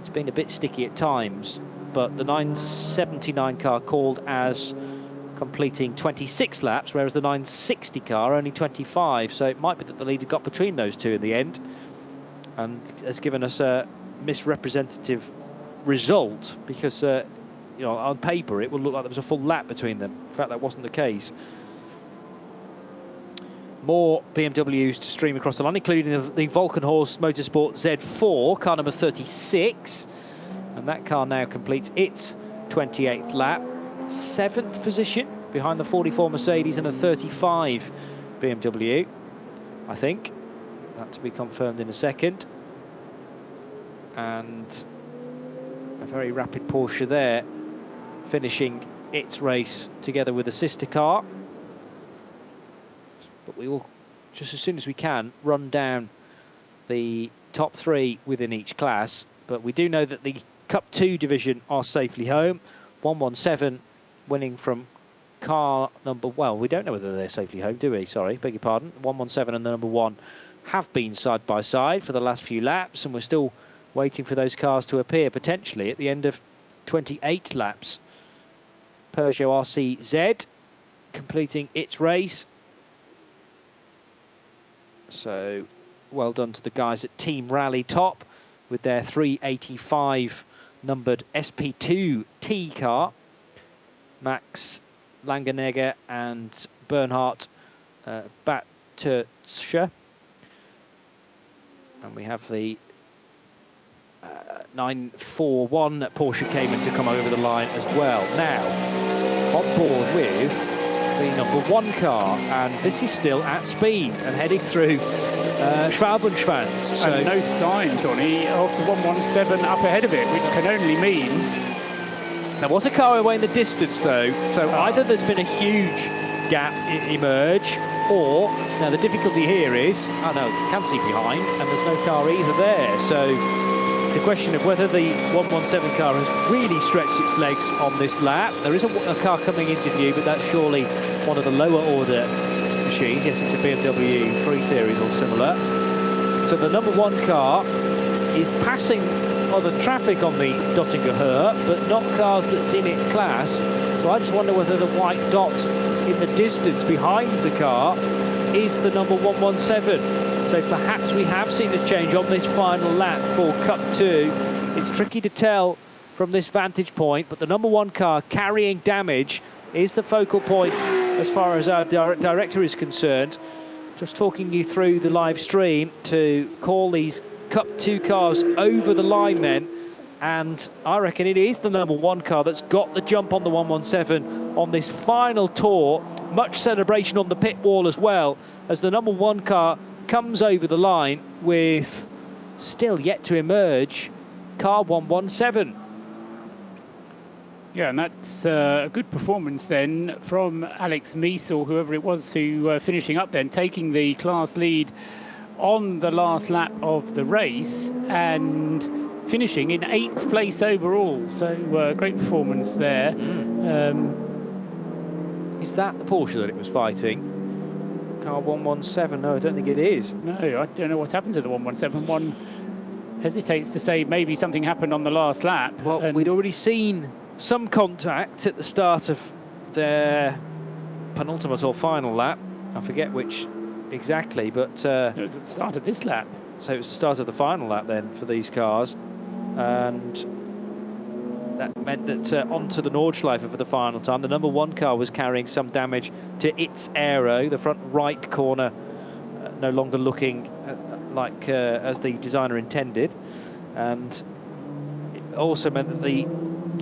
It's been a bit sticky at times, but the 979 car called as completing 26 laps, whereas the 960 car only 25. So it might be that the leader got between those two in the end and has given us a misrepresentative result, because you know, on paper it would look like there was a full lap between them. In fact, that wasn't the case. More BMWs to stream across the line, including the Volkenhorst Motorsport Z4, car number 36. And that car now completes its 28th lap. 7th position behind the 44 Mercedes and the 35 BMW, I think. That to be confirmed in a second. And a very rapid Porsche there, finishing its race together with a sister car. But we will, just as soon as we can, run down the top 3 within each class. But we do know that the Cup 2 division are safely home. 117 winning from car number, well, we don't know whether they're safely home, do we? Sorry, beg your pardon. 117 and the number 1 have been side by side for the last few laps, and we're still waiting for those cars to appear potentially at the end of 28 laps. Peugeot RCZ completing its race. So well done to the guys at Team Rally Top with their 385 numbered SP2T car. Max Langenegger and Bernhard Battersche. And we have the 941 Porsche Cayman to come over the line as well. Now, on board with the number 1 car, and this is still at speed and heading through Schwabenschwanz. So and no sign, Johnny, of the 117 up ahead of it, which can only mean... There was a car away in the distance, though, so either there's been a huge gap emerge, or, now the difficulty here is, oh no, you can see behind, and there's no car either there, so it's a question of whether the 117 car has really stretched its legs on this lap. There is a car coming into view, but that's surely one of the lower order machines. Yes, it's a BMW 3 Series or similar. So the number 1 car is passing other traffic on the Dottinger Höhe, but not cars that's in its class. So I just wonder whether the white dot in the distance behind the car is the number 117. So perhaps we have seen a change on this final lap for Cup 2. It's tricky to tell from this vantage point, but the number 1 car carrying damage is the focal point as far as our director is concerned. Just talking you through the live stream to call these Cup 2 cars over the line then, and I reckon it is the number 1 car that's got the jump on the 117 on this final tour. Much celebration on the pit wall as well, as the number 1 car comes over the line with still yet to emerge car 117. Yeah, and that's a good performance then from Alex Mies, or whoever it was who finishing up then, taking the class lead on the last lap of the race and finishing in 8th place overall. So great performance there. Is that the Porsche that it was fighting? Car 117? No, I don't think it is. No, I don't know what happened to the 117. One hesitates to say maybe something happened on the last lap. Well, we'd already seen some contact at the start of their penultimate or final lap. I forget which exactly, but it was at the start of this lap. So it was the start of the final lap then for these cars, and that meant that onto the Nordschleife for the final time, the number 1 car was carrying some damage to its aero, the front right corner, no longer looking like as the designer intended, and it also meant that the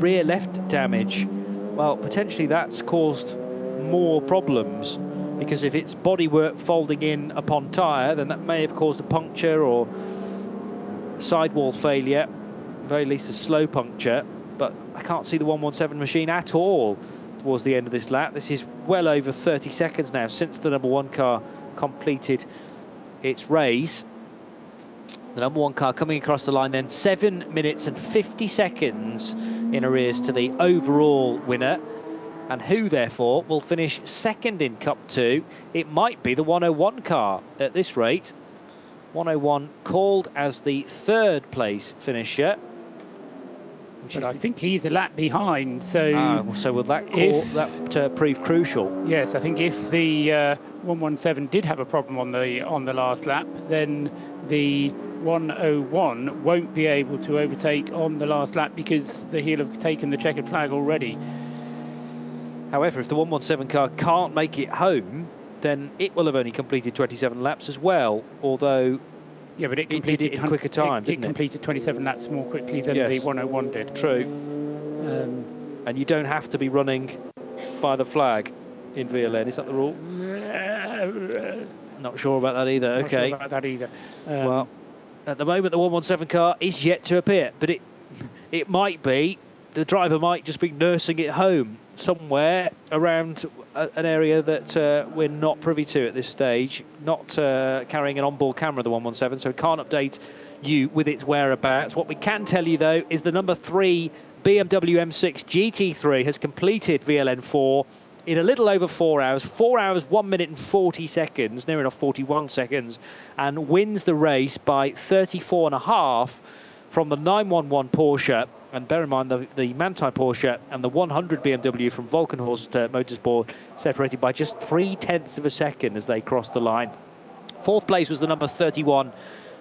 rear left damage, well, potentially that's caused more problems, because if it's bodywork folding in upon tyre, then that may have caused a puncture or sidewall failure, at the very least a slow puncture. But I can't see the 117 machine at all towards the end of this lap. This is well over 30 seconds now since the number 1 car completed its race. The number 1 car coming across the line then 7 minutes and 50 seconds in arrears to the overall winner, and who therefore will finish 2nd in Cup 2. It might be the 101 car at this rate. 101 called as the 3rd place finisher. But I think he's a lap behind, so... so will that prove crucial? Yes, I think if the 117 did have a problem on the last lap, then the 101 won't be able to overtake on the last lap, because he'll have taken the checkered flag already. However, if the 117 car can't make it home, then it will have only completed 27 laps as well, although... Yeah, but it did it in quicker time, didn't it? It completed 27 laps more quickly than the 101 did. True. And you don't have to be running by the flag in VLN, is that the rule? Not sure about that either. Not sure about that either. Well, at the moment the 117 car is yet to appear, but it might be, the driver might just be nursing it home somewhere around an area that we're not privy to at this stage, not carrying an onboard camera, the 117, so we can't update you with its whereabouts. What we can tell you, though, is the number 3 BMW M6 GT3 has completed VLN 4 in a little over 4 hours, 4 hours, 1 minute and 40 seconds, near enough 41 seconds, and wins the race by 34.5 from the 911 Porsche. And bear in mind, the Manthey Porsche and the 100 BMW from Volkenhorst Motorsport separated by just 0.3 of a second as they crossed the line. 4th place was the number 31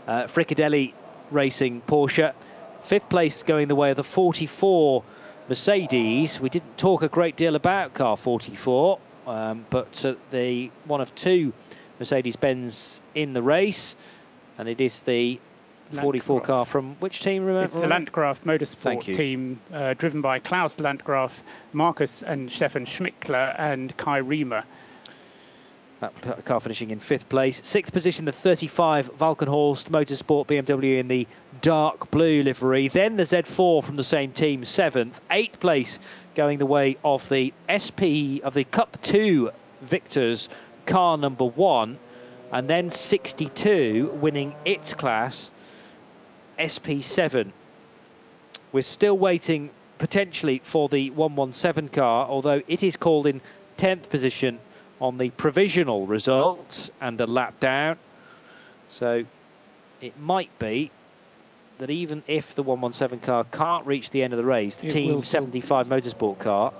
Fricadelli Racing Porsche. 5th place going the way of the 44 Mercedes. We didn't talk a great deal about car 44. but the one of two Mercedes-Benz in the race, and it is the 44 car from which team, remember? It's the Landgraf Motorsport team, driven by Klaus Landgraf, Markus and Stefan Schmickler, and Kai Riemer. That car finishing in 5th place. 6th position, the 35 Valkenhorst Motorsport BMW in the dark blue livery. Then the Z4 from the same team, 7th. 8th place going the way of the SP of the Cup 2 victors, car number 1. And then 62 winning its class, SP7. We're still waiting potentially for the 117 car, although it is called in 10th position on the provisional results and a lap down. So it might be that even if the 117 car can't reach the end of the race, the Team 75 Motorsport car,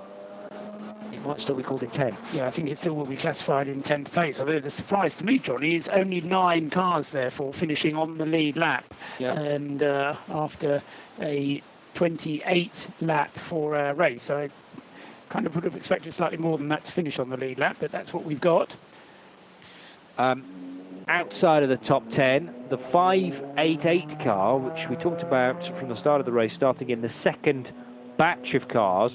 it might still be called in 10th. Yeah, I think it still will be classified in 10th place. Although the surprise to me, Johnny, is only 9 cars, therefore, finishing on the lead lap. Yeah. And after a 28 lap for a race. So I kind of would have expected slightly more than that to finish on the lead lap, but that's what we've got. Outside of the top 10, the 588 car, which we talked about from the start of the race, starting in the second batch of cars,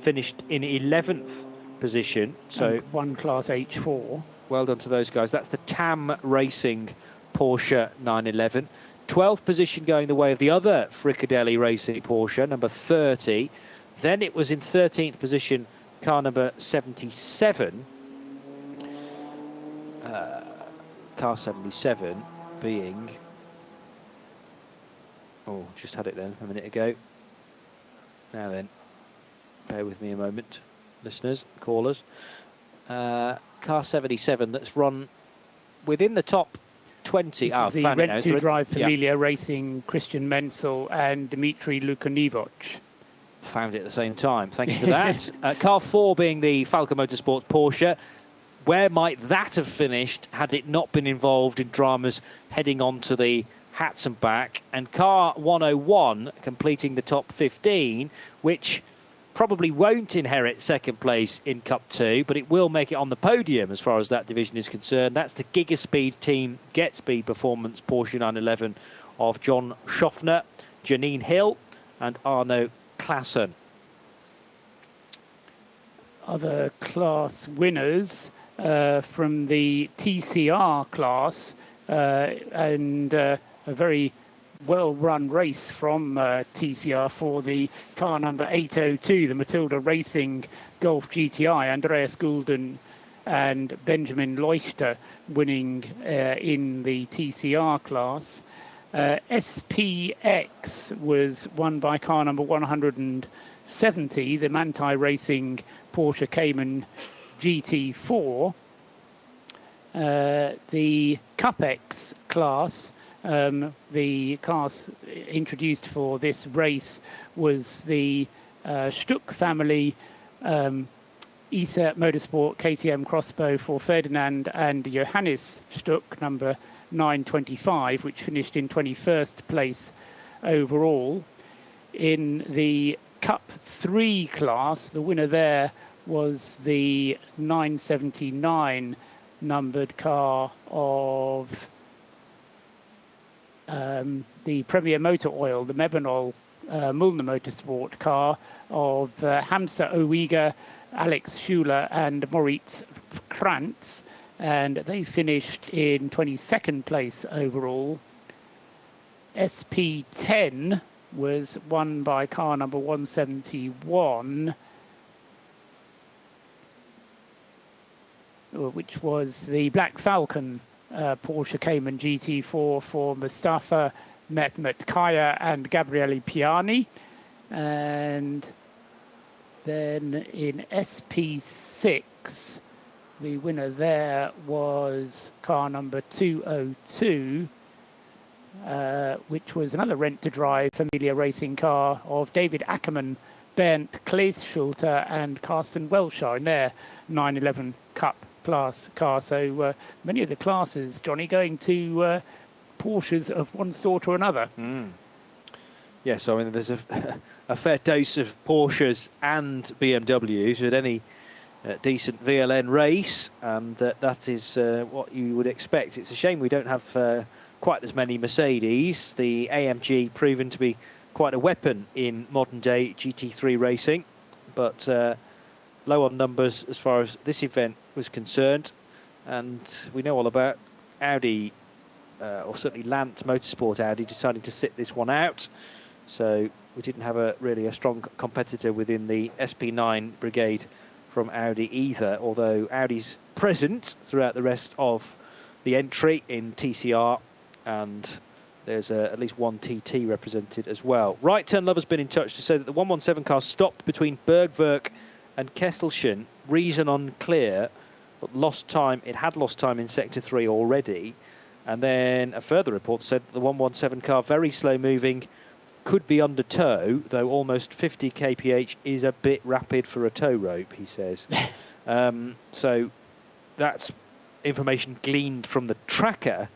finished in 11th position. So and one Class H4. Well done to those guys. That's the TAM Racing Porsche 911. 12th position going the way of the other Fricadelli Racing Porsche, number 30. Then it was in 13th position, car number 77. Car 77 being... Oh, just had it then a minute ago. Now then, bear with me a moment, listeners, callers. Car 77 that's run within the top 20. This is the Rent to Drive Familia Racing, Christian Menzel and Dmitry Lukanivoc. Found it at the same time. Thank you for that. Car 4 being the Falcon Motorsports Porsche. Where might that have finished had it not been involved in dramas heading on to the hats and back? And car 101 completing the top 15, which probably won't inherit second place in Cup 2, but it will make it on the podium as far as that division is concerned. That's the Gigaspeed team Get Speed Performance Porsche 911 of John Schaffner, Janine Hill and Arno Klassen. Other class winners from the TCR class and a very well-run race from TCR for the car number 802, the Matilda Racing Golf GTI. Andreas Goulden and Benjamin Leuchter winning in the TCR class. SPX was won by car number 170, the Manthey Racing Porsche Cayman GT4. The Cup X class, the cars introduced for this race was the Stuck family ISA Motorsport KTM Crossbow for Ferdinand and Johannes Stuck, number 925, which finished in 21st place overall. In the Cup 3 class, the winner there was the 979 numbered car of the Premier Motor Oil, the Mebanol Mullner Motorsport car of Hamza Owiga, Alex Schuler and Moritz Krantz, and they finished in 22nd place overall. SP10 was won by car number 171, which was the Black Falcon Porsche Cayman GT4 for Mustafa Mehmet Kaya and Gabriele Piani. And then in SP6, the winner there was car number 202, which was another rent-to-drive Familia Racing car of David Ackerman, Bernd Kleeschulter and Carsten Welscher in their 911 Cup class car. So many of the classes, Johnny, going to Porsches of one sort or another. Yes, I mean, there's a fair dose of Porsches and BMWs at any decent VLN race, and that is what you would expect. It's a shame we don't have quite as many Mercedes. The AMG proven to be quite a weapon in modern day GT3 racing, but low on numbers as far as this event was concerned. And we know all about Audi, or certainly Lance Motorsport Audi, deciding to sit this one out. So we didn't have really a strong competitor within the SP9 brigade from Audi either, although Audi's present throughout the rest of the entry in TCR, and there's at least one TT represented as well. Right Turn Lover's been in touch to say that the 117 car stopped between Bergwerk and Kesselchen, reason unclear, but lost time. It had lost time in Sector 3 already. And then a further report said that the 117 car, very slow moving, could be under tow, though almost 50 kph is a bit rapid for a tow rope, he says. So that's information gleaned from the tracker,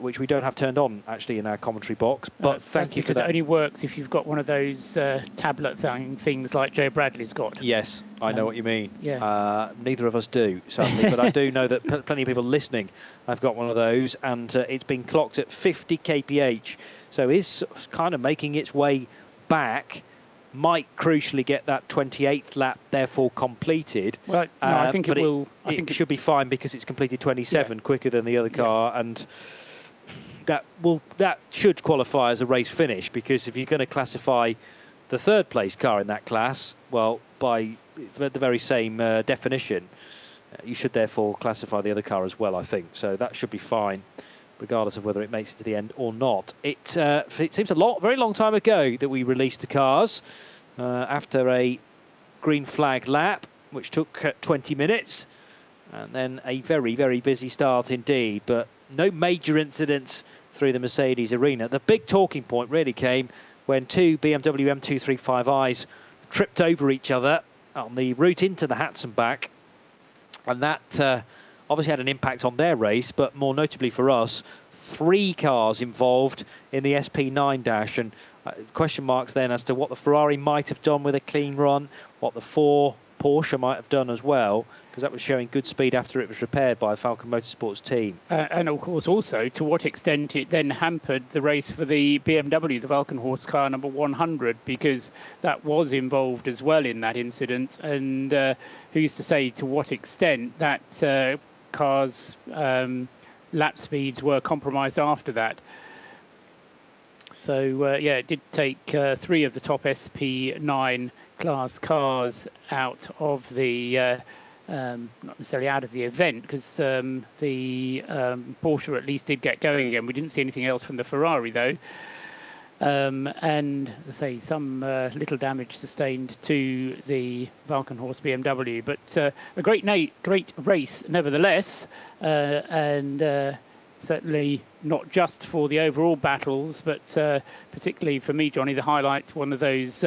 which we don't have turned on actually in our commentary box, but thank you for that. Because it only works if you've got one of those tablet things like Joe Bradley's got. Yes, I know what you mean. Yeah. Neither of us do, sadly, but I do know that plenty of people listening have got one of those, and it's been clocked at 50 kph, so is kind of making its way back. Might crucially get that 28th lap therefore completed. Well, no, I think it will. It should be fine because it's completed 27 quicker than the other car, and that should qualify as a race finish, because if you're going to classify the third place car in that class, well, by the very same definition, you should therefore classify the other car as well, I think. So that should be fine, regardless of whether it makes it to the end or not. It seems very long time ago that we released the cars after a green flag lap, which took 20 minutes, and then a very, very busy start indeed, but no major incidents through the Mercedes arena. The big talking point really came when two BMW M235i's tripped over each other on the route into the Hatzenbach, and that obviously had an impact on their race, but more notably for us, 3 cars involved in the SP9 dash, and question marks then as to what the Ferrari might have done with a clean run, what the 4 Porsche might have done as well, because that was showing good speed after it was repaired by Falcon Motorsports team. And of course also to what extent it then hampered the race for the BMW, the Valkenhorst car number 100, because that was involved as well in that incident, and who's to say to what extent that car's lap speeds were compromised after that. So yeah, it did take 3 of the top SP9 class cars out of the not necessarily out of the event, because the Porsche at least did get going again. We didn't see anything else from the Ferrari though, and let's say some little damage sustained to the Valkenhorst BMW, but a great race nevertheless, and certainly not just for the overall battles, but particularly for me, Johnny, the highlight, one of those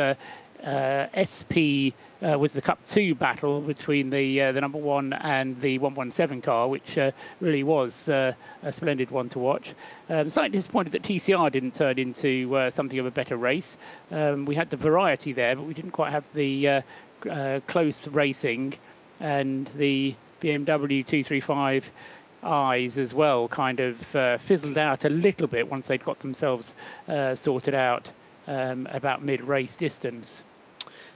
SP was the Cup 2 battle between the number 1 and the 117 car, which really was a splendid one to watch. Slightly disappointed that TCR didn't turn into something of a better race. We had the variety there, but we didn't quite have the close racing, and the BMW 235 eyes as well kind of fizzled out a little bit once they'd got themselves sorted out about mid-race distance.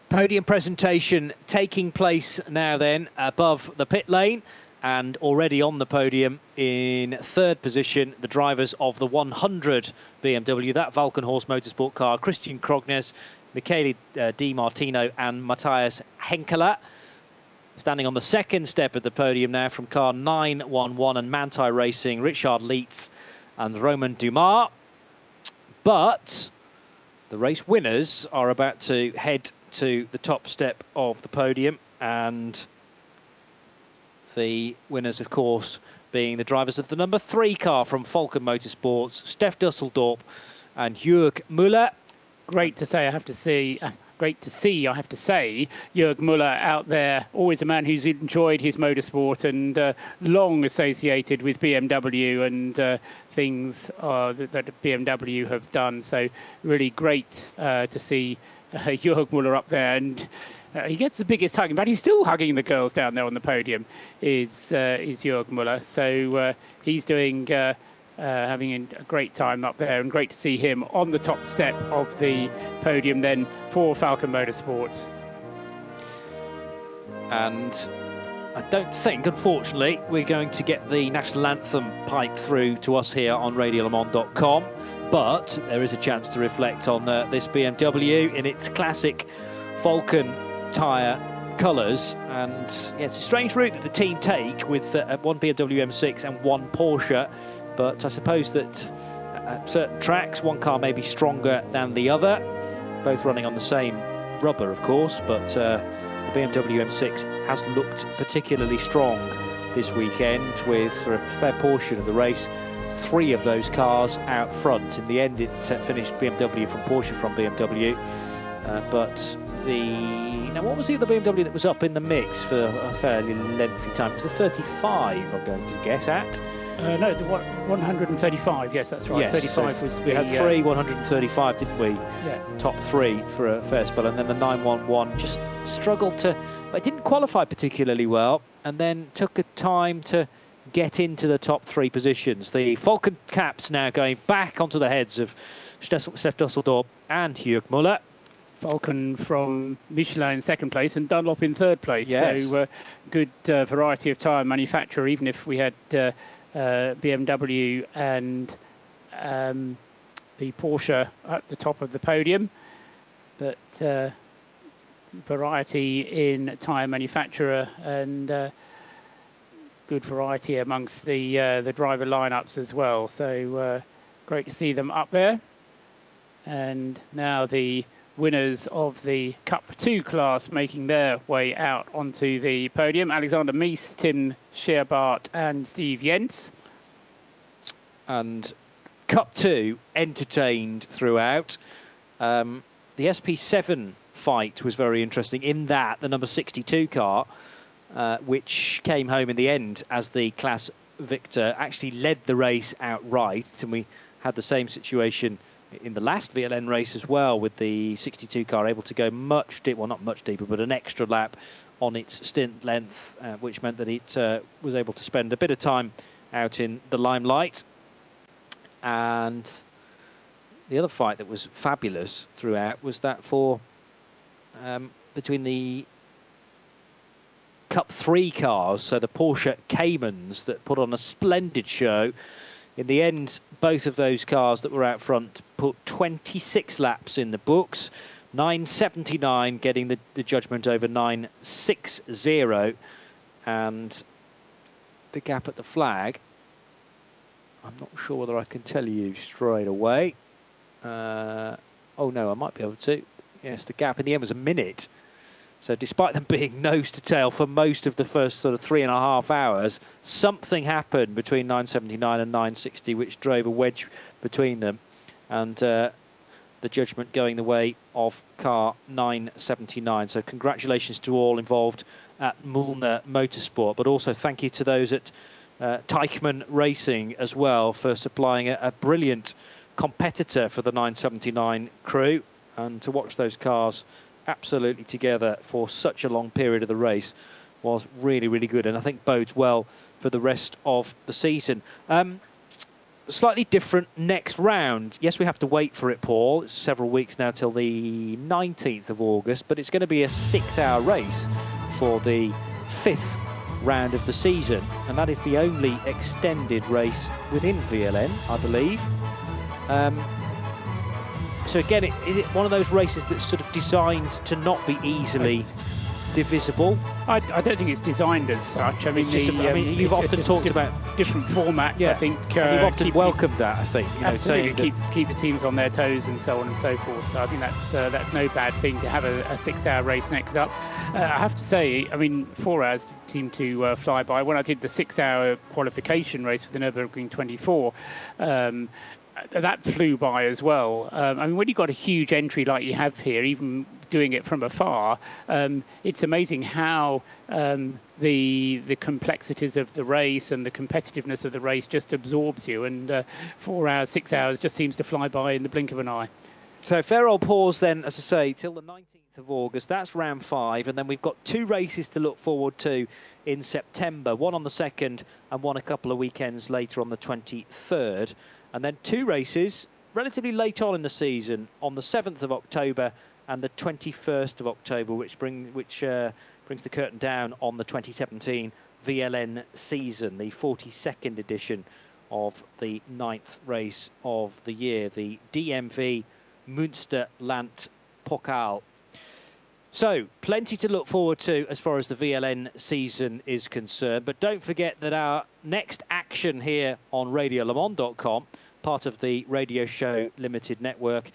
Podium presentation taking place now then above the pit lane, and already on the podium in 3rd position, the drivers of the 100 BMW, that Valkenhorst Motorsport car, Christian Krognes, Michele Di Martino and Matthias Henkeler. Standing on the 2nd step of the podium now from car 911 and Manthey Racing, Richard Lietz and Roman Dumas. But the race winners are about to head to the top step of the podium, and the winners, of course, being the drivers of the number 3 car from Falcon Motorsports, Stef Dusseldorp and Jörg Müller. Great to see, I have to say, Jörg Müller out there, always a man who's enjoyed his motorsport and long associated with BMW and things that BMW have done. So really great to see Jörg Müller up there, and He gets the biggest hug, but he's still hugging the girls down there on the podium. Is Jörg Müller? So he's doing having a great time up there, and great to see him on the top step of the podium then for Falcon Motorsports. And I don't think, unfortunately, we're going to get the national anthem piped through to us here on RadioLeMans.com, but there is a chance to reflect on this BMW in its classic Falcon tyre colours. And yeah, it's a strange route that the team take with one BMW M6 and one Porsche, but I suppose that at certain tracks one car may be stronger than the other, both running on the same rubber of course, but the BMW M6 has looked particularly strong this weekend, with, for a fair portion of the race, 3 of those cars out front. In the end it finished BMW from Porsche from BMW, but now what was the other BMW that was up in the mix for a fairly lengthy time? It was the 35, I'm going to guess at. No, the 135, yes, that's right. Yes, 35 so was the... We had 3 135, didn't we? Yeah. Top 3 for a fair spell, and then the 911 just struggled to... It didn't qualify particularly well, and then took a time to get into the top 3 positions. The Falcon caps now going back onto the heads of Steph Dusseldorp and Jörg Müller. Falcon from Michelin in second place and Dunlop in third place. Yes. So good variety of tyre manufacturer, even if we had BMW and the Porsche at the top of the podium. But variety in tyre manufacturer and good variety amongst the driver lineups as well. So great to see them up there. And now the winners of the Cup 2 class making their way out onto the podium. Alexander Mees, Tim Scherbart and Steve Jens. And Cup 2 entertained throughout. The SP7 fight was very interesting in that the number 62 car, which came home in the end as the class victor, actually led the race outright, and we had the same situation in the last VLN race as well, with the 62 car able to go much deeper, well not much deeper, but an extra lap on its stint length, which meant that it was able to spend a bit of time out in the limelight. And the other fight that was fabulous throughout was that for between the Cup 3 cars, so the Porsche Caymans that put on a splendid show. In the end, both of those cars that were out front put 26 laps in the books, 9.79 getting the judgment over 9.60, and the gap at the flag, I'm not sure whether I can tell you straight away. Oh no, I might be able to. Yes, the gap in the end was a minute. So despite them being nose to tail for most of the first sort of 3.5 hours, something happened between 9.79 and 9.60, which drove a wedge between them. And the judgment going the way of car 9.79. So congratulations to all involved at Müllner Motorsport, but also thank you to those at Teichmann Racing as well for supplying a brilliant competitor for the 9.79 crew. And to watch those cars absolutely together for such a long period of the race was really, really good, and I think bodes well for the rest of the season. Slightly different next round. Yes, we have to wait for it, Paul. It's several weeks now till the 19th of August, but it's going to be a 6-hour race for the 5th round of the season, and that is the only extended race within VLN, I believe. So again, is it one of those races that's sort of designed to not be easily divisible? I don't think it's designed as such. I mean, you've often talked about different formats. Yeah. I think you've often welcomed that. I think, you know, absolutely, keep the teams on their toes and so on and so forth. So I think that's no bad thing to have a 6-hour race next up. I have to say, I mean, 4 hours seem to fly by. When I did the 6-hour qualification race for the Nürburgring 24. That flew by as well. I mean, when you've got a huge entry like you have here, even doing it from afar, it's amazing how the complexities of the race and the competitiveness of the race just absorbs you. And 4 hours, 6 hours just seems to fly by in the blink of an eye. So fair old pause then, as I say, till the 19th of August. That's round 5, and then we've got 2 races to look forward to in September. One on the 2nd and one a couple of weekends later on the 23rd. And then 2 races relatively late on in the season on the 7th of October and the 21st of October, which brings the curtain down on the 2017 VLN season, the 42nd edition of the 9th race of the year, the DMV Münsterland Pokal. So, plenty to look forward to as far as the VLN season is concerned. But don't forget that our next action here on RadioLeMans.com, part of the Radio Show Limited network,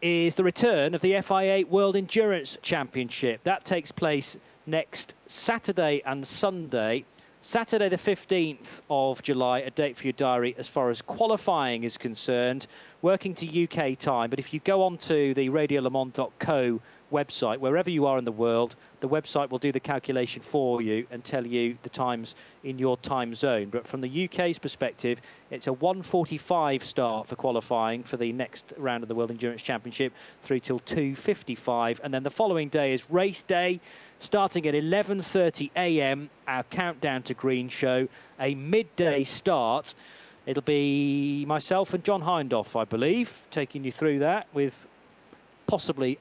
is the return of the FIA World Endurance Championship. That takes place next Saturday and Sunday. Saturday the 15th of July, a date for your diary as far as qualifying is concerned, working to UK time. But if you go on to the RadioLeMans.co website, wherever you are in the world, the website will do the calculation for you and tell you the times in your time zone. But from the UK's perspective, it's a 1:45 start for qualifying for the next round of the World Endurance Championship through till 2:55. And then the following day is race day, starting at 11:30 a.m, our countdown to green show, a midday start. It'll be myself and John Hindhoff, I believe, taking you through that with possibly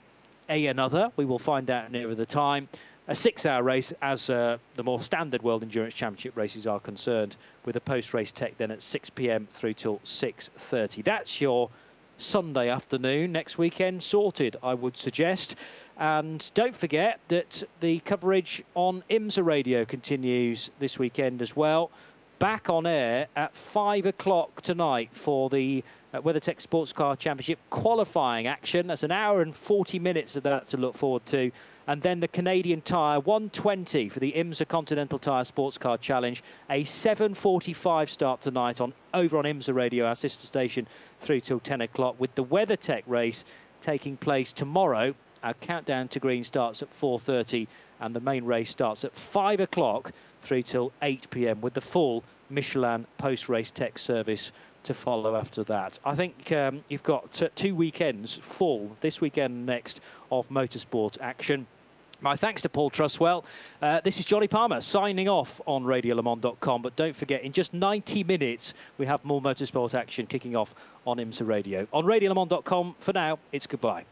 another. We will find out nearer the time. A 6-hour race as the more standard World Endurance Championship races are concerned, with a post-race tech then at 6 p.m. through till 6:30. That's your Sunday afternoon. Next weekend sorted, I would suggest. And don't forget that the coverage on IMSA Radio continues this weekend as well. Back on air at 5 o'clock tonight for the WeatherTech Sports Car Championship qualifying action. That's an hour and 40 minutes of that to look forward to. And then the Canadian Tire 120 for the IMSA Continental Tire Sports Car Challenge. A 7:45 start tonight over on IMSA Radio, our sister station, through till 10 o'clock, with the WeatherTech race taking place tomorrow. Our countdown to green starts at 4:30 and the main race starts at 5 o'clock through till 8 p.m. with the full Michelin post-race tech service to follow after that. I think you've got 2 weekends full, this weekend and next, of motorsport action. My thanks to Paul Truswell. This is Johnny Palmer signing off on RadioLeMans.com. But don't forget, in just 90 minutes, we have more motorsport action kicking off on IMSA Radio. On RadioLeMans.com, for now, it's goodbye.